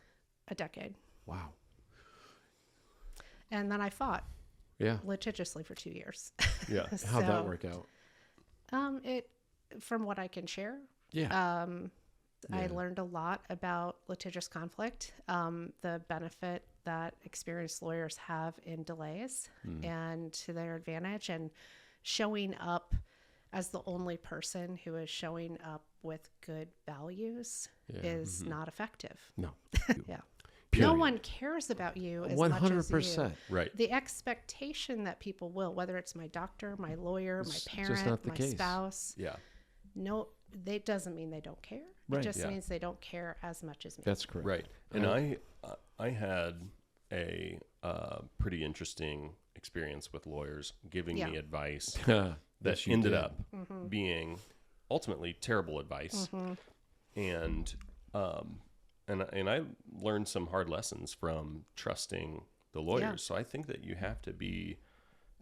a decade. Wow. And then I fought Yeah. litigiously for 2 years. Yeah. How'd that So, work out? It from what I can share, Yeah. I learned a lot about litigious conflict, the benefit that experienced lawyers have in delays and to their advantage, and showing up as the only person who is showing up with good values is not effective. No. Yeah. Period. No one cares about you as much as you. 100%. Right. The expectation that people will, whether it's my doctor, my lawyer, It's my just parent, not the my case. spouse, Yeah. no, that doesn't mean they don't care. Right. It just Yeah. means they don't care as much as me. That's correct. Right. And I had a pretty interesting experience with lawyers giving me advice that Yes, you ended did. up being ultimately terrible advice. And I learned some hard lessons from trusting the lawyers. Yeah. So I think that you have to be,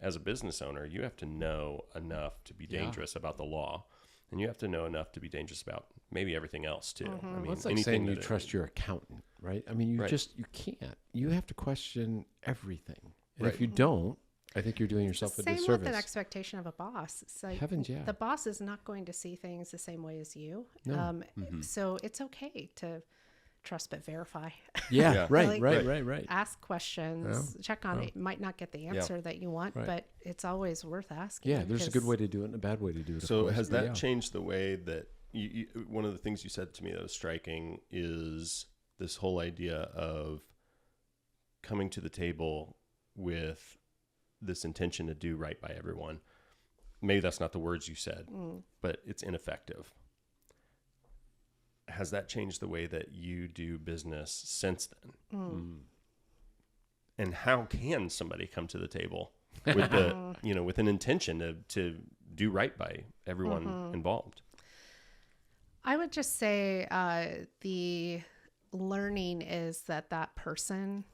as a business owner, you have to know enough to be dangerous about the law. And you have to know enough to be dangerous about maybe everything else too. I mean, Well, it's like anything saying you that- trust your accountant, right? I mean, you you can't. You have to question everything. And if you don't, I think you're doing yourself a Same disservice. with an expectation of a boss. It's like Heavens, yeah. the boss is not going to see things the same way as you. No. So it's okay to trust but verify. Yeah, Yeah. right, Like- right. Ask questions, check on it. You might not get the answer that you want, Right. but it's always worth asking. Yeah, there's a good because- way to do it and a bad way to do it. of So course, has but that yeah. changed the way that one of the things you said to me that was striking is this whole idea of coming to the table with this intention to do right by everyone. Maybe that's not the words you said, but it's ineffective. Has that changed the way that you do business since then? And how can somebody come to the table with the, with an intention to do right by everyone involved? I would just say the learning is that person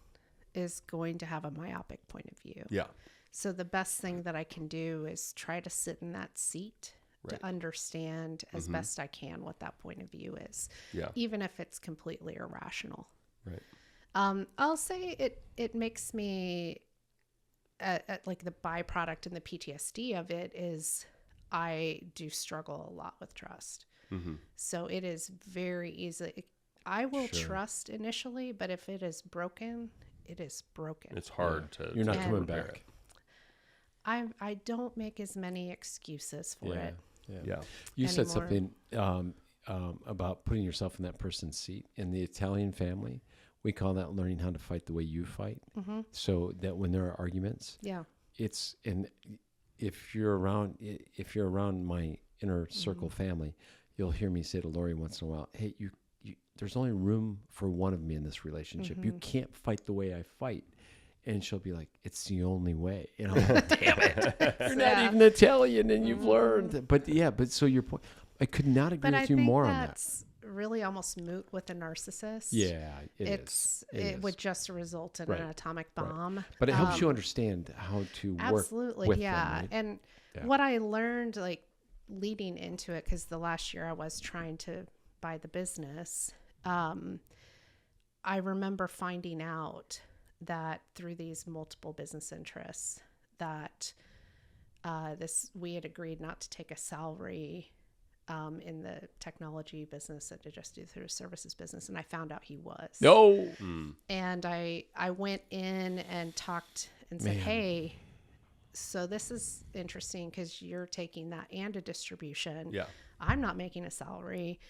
is going to have a myopic point of view. Yeah. So the best thing that I can do is try to sit in that seat Right. to understand as best I can what that point of view is, Yeah. even if it's completely irrational. Right. I'll say it makes me like the byproduct and the PTSD of it is I do struggle a lot with trust. So it is very easy. I will trust initially, but if it is broken, it is broken. It's hard to. You're not to coming repair back. it. I don't make as many excuses for it. Yeah. You said anymore. something about putting yourself in that person's seat. In the Italian family, we call that learning how to fight the way you fight. So that when there are arguments, Yeah. it's if you're around my inner circle family, you'll hear me say to Lori once in a while, "Hey, you there's only room for one of me in this relationship. You can't fight the way I fight." And she'll be like, "It's the only way." And I'm like, "Damn it, you're not even Italian, and you've learned." But so your point, I could not agree But I with you think more on that. that's really almost moot with a narcissist. Yeah, It is. would just result in Right. an atomic bomb. But it helps you understand how to work Absolutely, with yeah. them. Right? And what I learned, like leading into it, because the last year I was trying to buy the business, I remember finding out that through these multiple business interests, that we had agreed not to take a salary in the technology business and to just do through a services business, and I found out he was. No. And I went in and talked and said, Man. "Hey, so this is interesting because you're taking that and a distribution. Yeah. I'm not making a salary,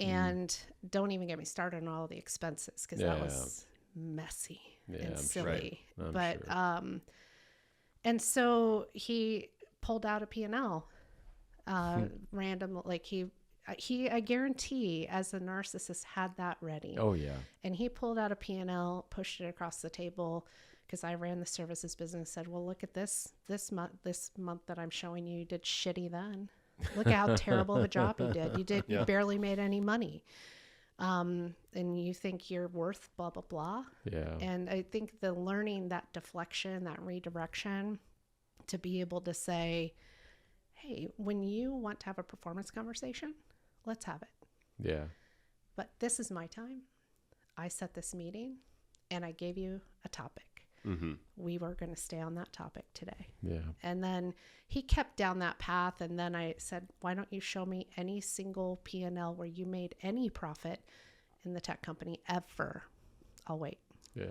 and don't even get me started on all the expenses because that Yeah. was messy Yeah, and I'm sure. silly." I'm But sure. and so he pulled out a P&L random, like he I guarantee as a narcissist had that ready. Oh yeah. And he pulled out a P&L, pushed it across the table because I ran the services business, said, "Well, look at this month that I'm showing you, you did shitty then. Look at how terrible of a job you did. You barely made any money. And you think you're worth blah, blah, blah." Yeah. And I think the learning that deflection, that redirection, to be able to say, "Hey, when you want to have a performance conversation, let's have it. Yeah. But this is my time. I set this meeting and I gave you a topic. we were going to stay on that topic today. Yeah. And then he kept down that path. And then I said, why don't you show me any single P&L where you made any profit in the tech company ever? I'll wait. Yeah.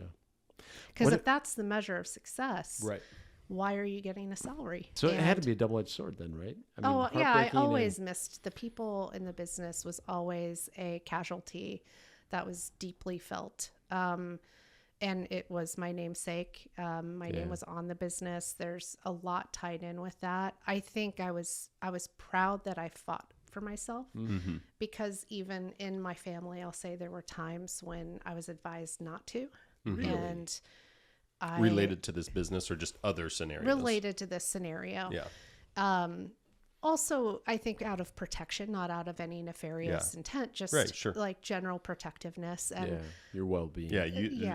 Because if that's the measure of success, Right. why are you getting a salary? So it had to be a double-edged sword then, right? I mean, yeah, I heartbreaking always missed the people in the business was always a casualty that was deeply felt. And it was my namesake. My name was on the business. There's a lot tied in with that. I think I was proud that I fought for myself because even in my family, I'll say there were times when I was advised not to. And related to this business or just other scenarios? Related to this scenario. Yeah. Also, I think out of protection, not out of any nefarious intent, just like general protectiveness and your well-being. Yeah, you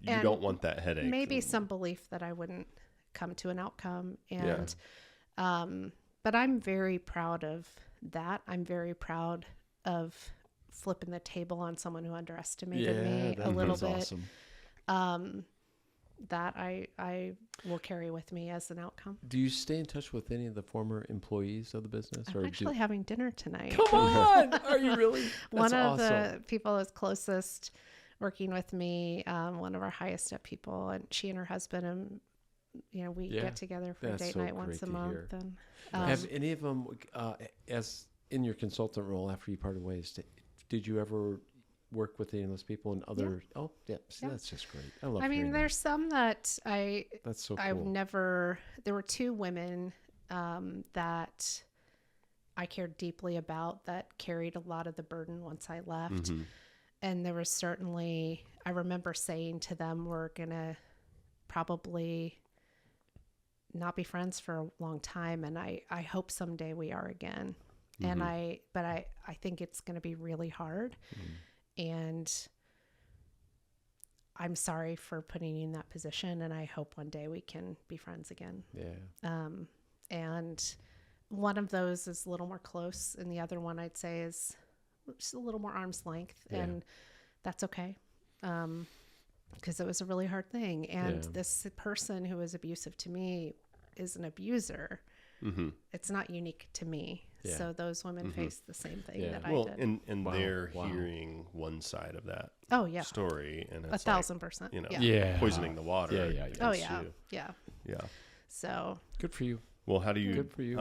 and don't want that headache. maybe some belief that I wouldn't come to an outcome. And but I'm very proud of that. I'm very proud of flipping the table on someone who underestimated me a little bit. Awesome. That I will carry with me as an outcome. Do you stay in touch with any of the former employees of the business? I'm actually having dinner tonight. Come on! Are you really? One of the people that's closest working with me, one of our highest up people, and she and her husband, and we get together for a date night once a month. And have any of them, as in your consultant role after you parted ways, did you ever work with any of those people and other? See, that's just great. I love. I mean, there's some that That's so cool. I've never. There were two women that I cared deeply about that carried a lot of the burden once I left, and there was certainly. I remember saying to them, "We're gonna probably not be friends for a long time, and I hope someday we are again." And I think it's going to be really hard. And I'm sorry for putting you in that position, and I hope one day we can be friends again. Yeah. And one of those is a little more close, and the other one I'd say is just a little more arm's length, and that's okay. Because it was a really hard thing. And this person who was abusive to me is an abuser. It's not unique to me. So those women face the same thing that I did. And they're hearing one side of that story, and it's 1,000%. poisoning the water. Yeah. So good for you. Well, how do you? Good for you.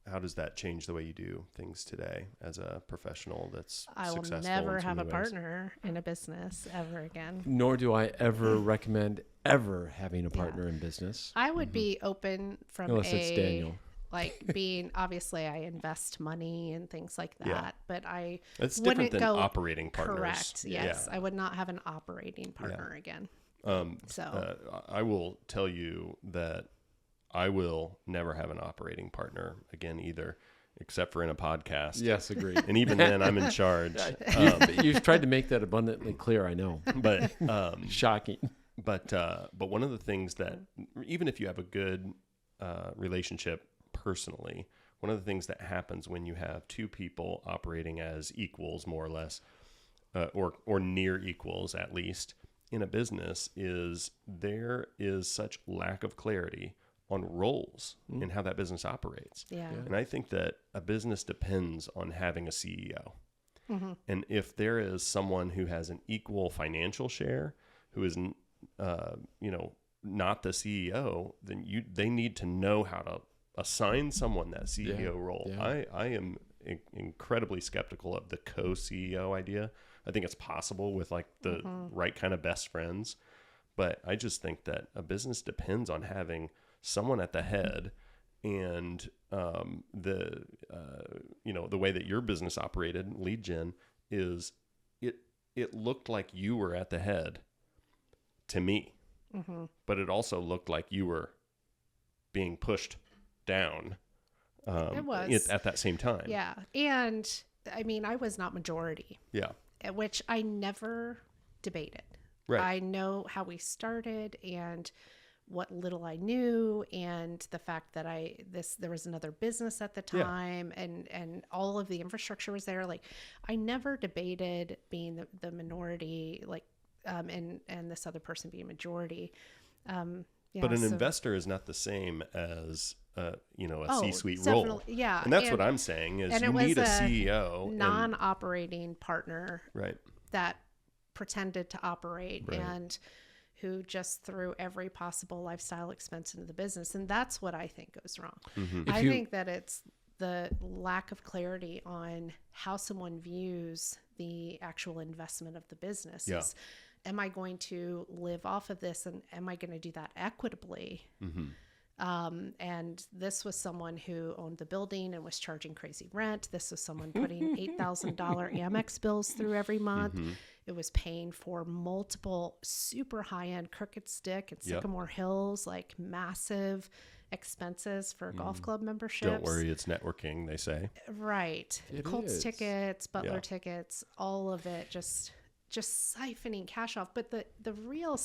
How does that change the way you do things today as a professional that's I will successful never in so have a many ways? partner in a business ever again. Nor do I ever recommend ever having a partner in business. I would be open from Unless it's Daniel. Like being, obviously I invest money and things like that, but I It's wouldn't different than go operating partners. Correct. Yes. I would not have an operating partner again. I will tell you that I will never have an operating partner again either, except for in a podcast. Yes, agreed. And even then, I'm in charge. You've tried to make that abundantly clear, I know. But shocking. But one of the things that, even if you have a good relationship personally, one of the things that happens when you have two people operating as equals, more or less, or near equals at least, in a business, is there is such lack of clarity on roles in how that business operates. And I think that a business depends on having a CEO. And if there is someone who has an equal financial share, who is not the CEO, then they need to know how to assign someone that CEO role. I am incredibly skeptical of the co-CEO idea. I think it's possible with like the right kind of best friends, but I just think that a business depends on having someone at the head. And the way that your business operated, lead gen, is it looked like you were at the head to me, but it also looked like you were being pushed down. It was at that same time. Yeah, and I mean, I was not majority. Yeah, which I never debated. Right. I know how we started and what little I knew, and the fact that there was another business at the time, and all of the infrastructure was there. Like, I never debated being the minority, like and this other person being majority. But an investor is not the same as a C-suite role. Definitely, yeah. And that's what I'm saying is you need a CEO, non-operating partner, right? That pretended to operate Right. and who just threw every possible lifestyle expense into the business, and that's what I think goes wrong. Mm-hmm. I think that it's the lack of clarity on how someone views the actual investment of the business. Yeah. Am I going to live off of this, and am I going to do that equitably? Mm-hmm. And this was someone who owned the building and was charging crazy rent. This was someone putting $8,000 Amex bills through every month. Mm-hmm. It was paying for multiple super high-end Crooked Stick and Sycamore Hills, like massive expenses for golf club memberships. Don't worry, it's networking, they say. Right. It Colts is. tickets, Butler Yeah. tickets, all of it just siphoning cash off. But the real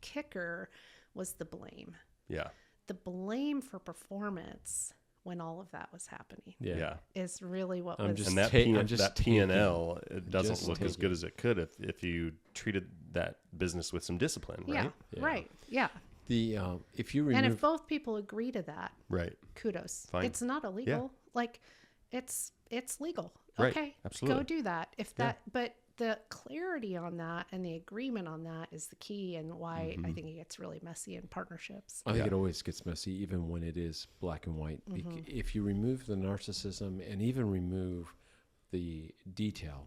kicker was the blame. Yeah. The blame for performance when all of that was happening Yeah. is really what I'm was. just And that I'm just that P&L, it doesn't just look as taking. good as it could if you treated that business with some discipline, right? Yeah. Right. Yeah. The if you remove And if both people agree to that, Right. kudos. Fine. It's not illegal. Like it's legal. Right. Okay. Absolutely. Go do that. If that but the clarity on that and the agreement on that is the key, and why I think it gets really messy in partnerships. I think it always gets messy, even when it is black and white. If you remove the narcissism and even remove the detail,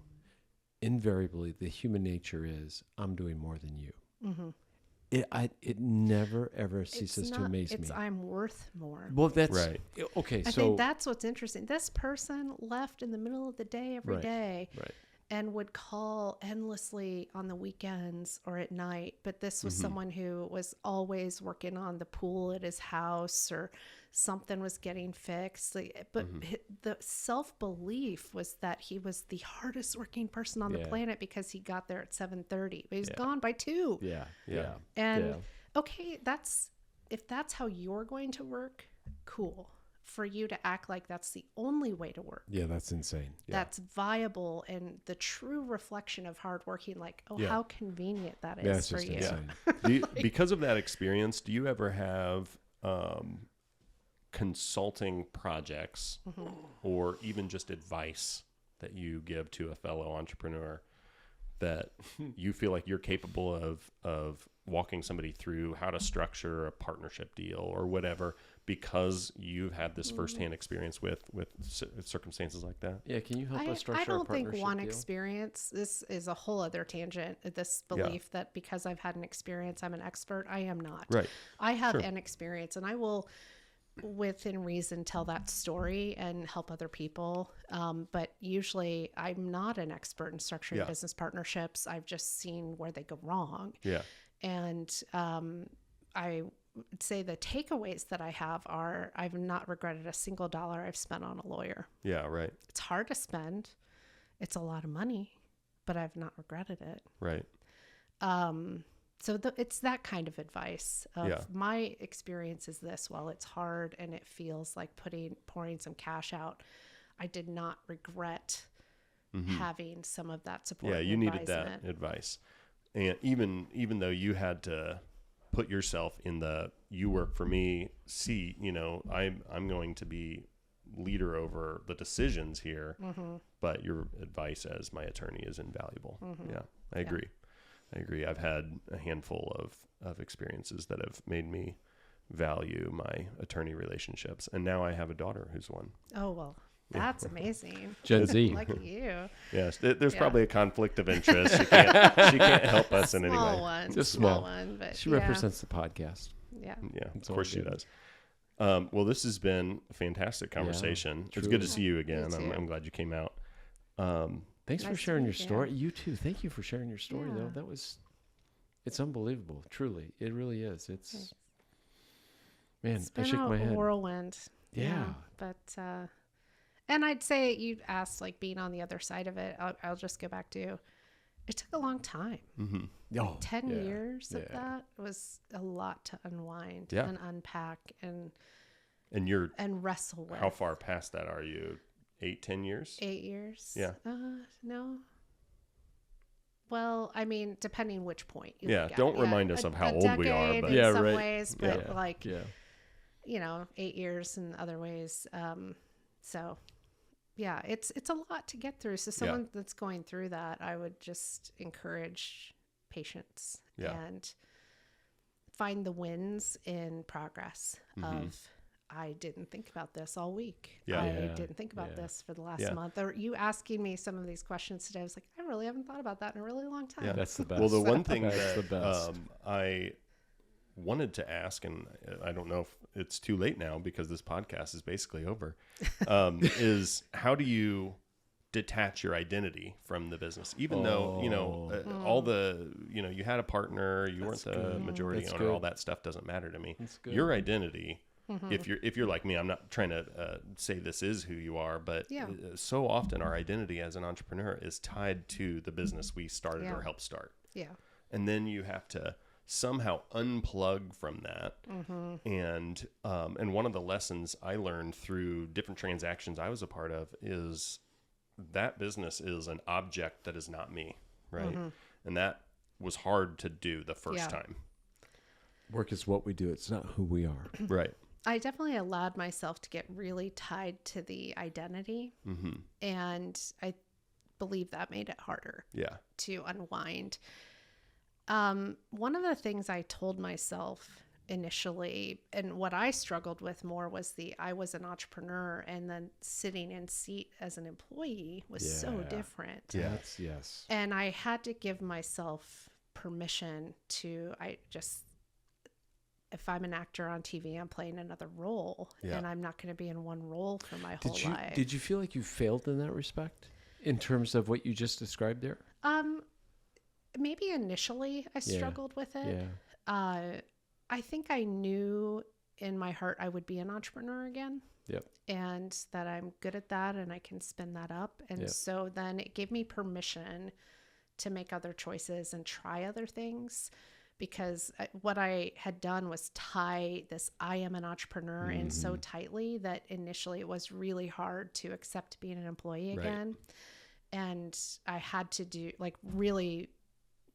invariably the human nature is, I'm doing more than you. It never ever ceases to amaze me. It's I'm worth more. Well, that's Right. okay. I So think that's what's interesting. This person left in the middle of the day every day, right. and would call endlessly on the weekends or at night. But this was someone who was always working on the pool at his house, or something was getting fixed. But the self-belief was that he was the hardest working person on the Yeah. planet because he got there at 7:30. But he was gone by 2. Yeah. Yeah. And Yeah. okay, if that's how you're going to work, cool. For you to act like that's the only way to work. Yeah, that's insane. That's viable and the true reflection of hard working. Like, Yeah. how convenient that is Yeah, it's for just you. insane. Because of that experience, do you ever have consulting projects or even just advice that you give to a fellow entrepreneur that you feel like you're capable of walking somebody through how to structure a partnership deal or whatever, because you've had this firsthand experience with circumstances like that? Yeah, can you help us I structure a don't think partnership one deal? experience, this is a whole other tangent, this belief that because I've had an experience, I'm an expert. I am not. Right. I have Sure. an experience, and I will, within reason, tell that story and help other people. But usually I'm not an expert in structuring Yeah. business partnerships. I've just seen where they go wrong. Yeah. And I would say the takeaways that I have are I've not regretted a single dollar I've spent on a lawyer. Yeah. Right. It's hard to spend. It's a lot of money, but I've not regretted it. Right. So it's that kind of advice of Yeah. my experience is this: while it's hard and it feels like pouring some cash out, I did not regret having some of that support. Yeah, and you needed that advisement. advice. And even though you had to put yourself in the you work for me seat, I'm going to be leader over the decisions here, but your advice as my attorney is invaluable. Yeah, I agree. I've had a handful of experiences that have made me value my attorney relationships, and now I have a daughter who's one. Oh, well, that's amazing. Gen Z. Lucky you. Yes, there's Yeah. probably a conflict of interest. She can't help us in any Small way. one. Just small small. one, but She yeah. represents the podcast. Yeah. Yeah, It's of all course she good. does. Well, this has been a fantastic conversation. It's good truly. to see you again. You too. I'm glad you came out. Thanks for Nice to sharing your meet you. story. You too. Thank you for sharing your story, though. Yeah. It's unbelievable. Truly, it really is. Thanks. Man, It's I been shake my a head. whirlwind. Yeah. But, and I'd say you asked like being on the other side of it. I'll just go back to, it took a long time. Oh, 10 yeah, years of yeah. that was a lot to unwind Yeah. and unpack and And wrestle with. how far past that are you? 8-10 years? 8 years? Yeah. No. Well, I mean, depending which point you Yeah, look at don't it. remind us of how a old we are, decade but in Yeah, some right. ways, but like, Yeah. 8 years in other ways. So yeah, it's a lot to get through. So someone that's going through that, I would just encourage patience and find the wins in progress of, I didn't think about this all week. I didn't think about this for the last month. Or you asking me some of these questions today, I was like, I really haven't thought about that in a really long time. Yeah. That's the best. Well, the one thing That's the that best. I wanted to ask, and I don't know if it's too late now because this podcast is basically over, is how do you detach your identity from your even though, all the, you had a partner, you weren't the majority That's owner, good. all that stuff doesn't matter to me. That's good. Your identity, if you're like me, I'm not trying to say this is who you are, but so often our identity as an entrepreneur is tied to the business we started or helped start. Yeah. And then you have to somehow unplug from that. And one of the lessons I learned through different transactions I was a part of is that business is an object that is not me, right? And that was hard to do the first time. Work is what we do. It's not who we are. Right. I definitely allowed myself to get really tied to the identity. And I believe that made it harder to unwind. One of the things I told myself initially, and what I struggled with more, was I was an entrepreneur, and then sitting in seat as an employee was so different. Yes. And I had to give myself permission to, if I'm an actor on TV, I'm playing another role, and I'm not going to be in one role for my whole life. Did you feel like you failed in that respect in terms of what you just described there? Maybe initially I struggled with it. Yeah. I think I knew in my heart I would be an entrepreneur again. Yep. And that I'm good at that and I can spin that up. And so then it gave me permission to make other choices and try other things, because what I had done was tie this I am an entrepreneur in so tightly that initially it was really hard to accept being an employee again. And I had to really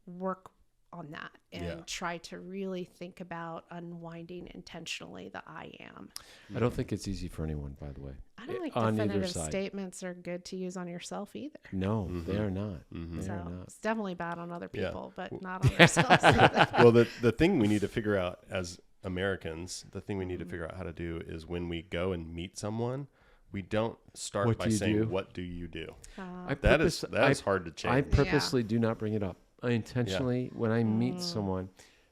work on that and try to really think about unwinding intentionally the I am. I don't think it's easy for anyone, by the way. I don't think on either definitive side. Statements are good to use on yourself either. No, they are not. They So are not. it's definitely bad on other people, but not on ourselves either. Well, the thing we need to figure out as Americans, the thing we need to figure out how to do is when we go and meet someone, we don't start What by do you saying, do? what do you do? That is hard to change. I purposely do not bring it up. I intentionally, when I meet Mm. someone,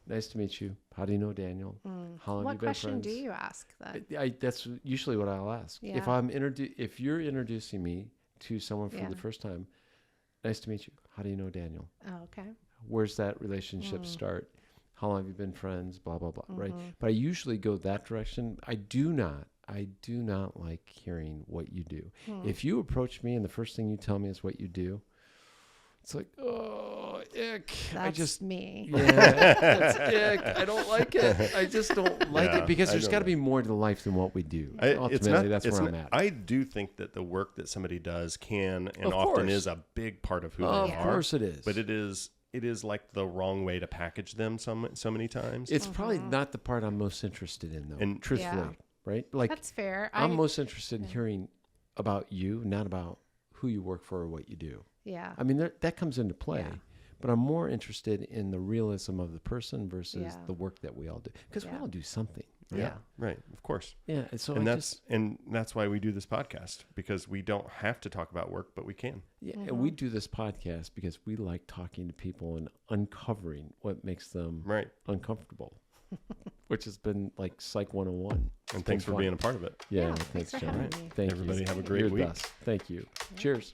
nice to meet you. How do you know Daniel? How long have What you been question friends? do you ask then? That's usually what I'll ask. If Yeah. if you're introducing me to someone for Yeah. the first time, nice to meet you. How do you know Daniel? Oh, okay. Where's that relationship start? How long have you been friends? Blah blah blah. Right. But I usually go that direction. I do not like hearing what you do. If you approach me and the first thing you tell me is what you do, it's like, oh, ick. That's me. Yeah, that's ick. I don't like it. I just don't like it because there's got to be more to life than what we do. Ultimately, that's where I'm at. I do think that the work that somebody does can and Of often course. is a big part of who they Of are. course it is. But it is like the wrong way to package them so many times. It's probably not the part I'm most interested in, though. And- truthfully, Yeah. right? Like, That's fair. I'm most interested in hearing about you, not about who you work for or what you do. Yeah. I mean, that comes into play. Yeah. But I'm more interested in the realism of the person versus Yeah. the work that we all do. Because we Yeah. all do something. Yeah. Right. Of course. Yeah. And so And I that's why we do this podcast, because we don't have to talk about work, but we can. and we do this podcast because we like talking to people and uncovering what makes them Right. uncomfortable, which has been like Psych 101. And thanks for being a part of it. Yeah, Yeah, thanks, thanks for John. having me. Thank Everybody you. have a great You're the week. best. Thank you. Cheers.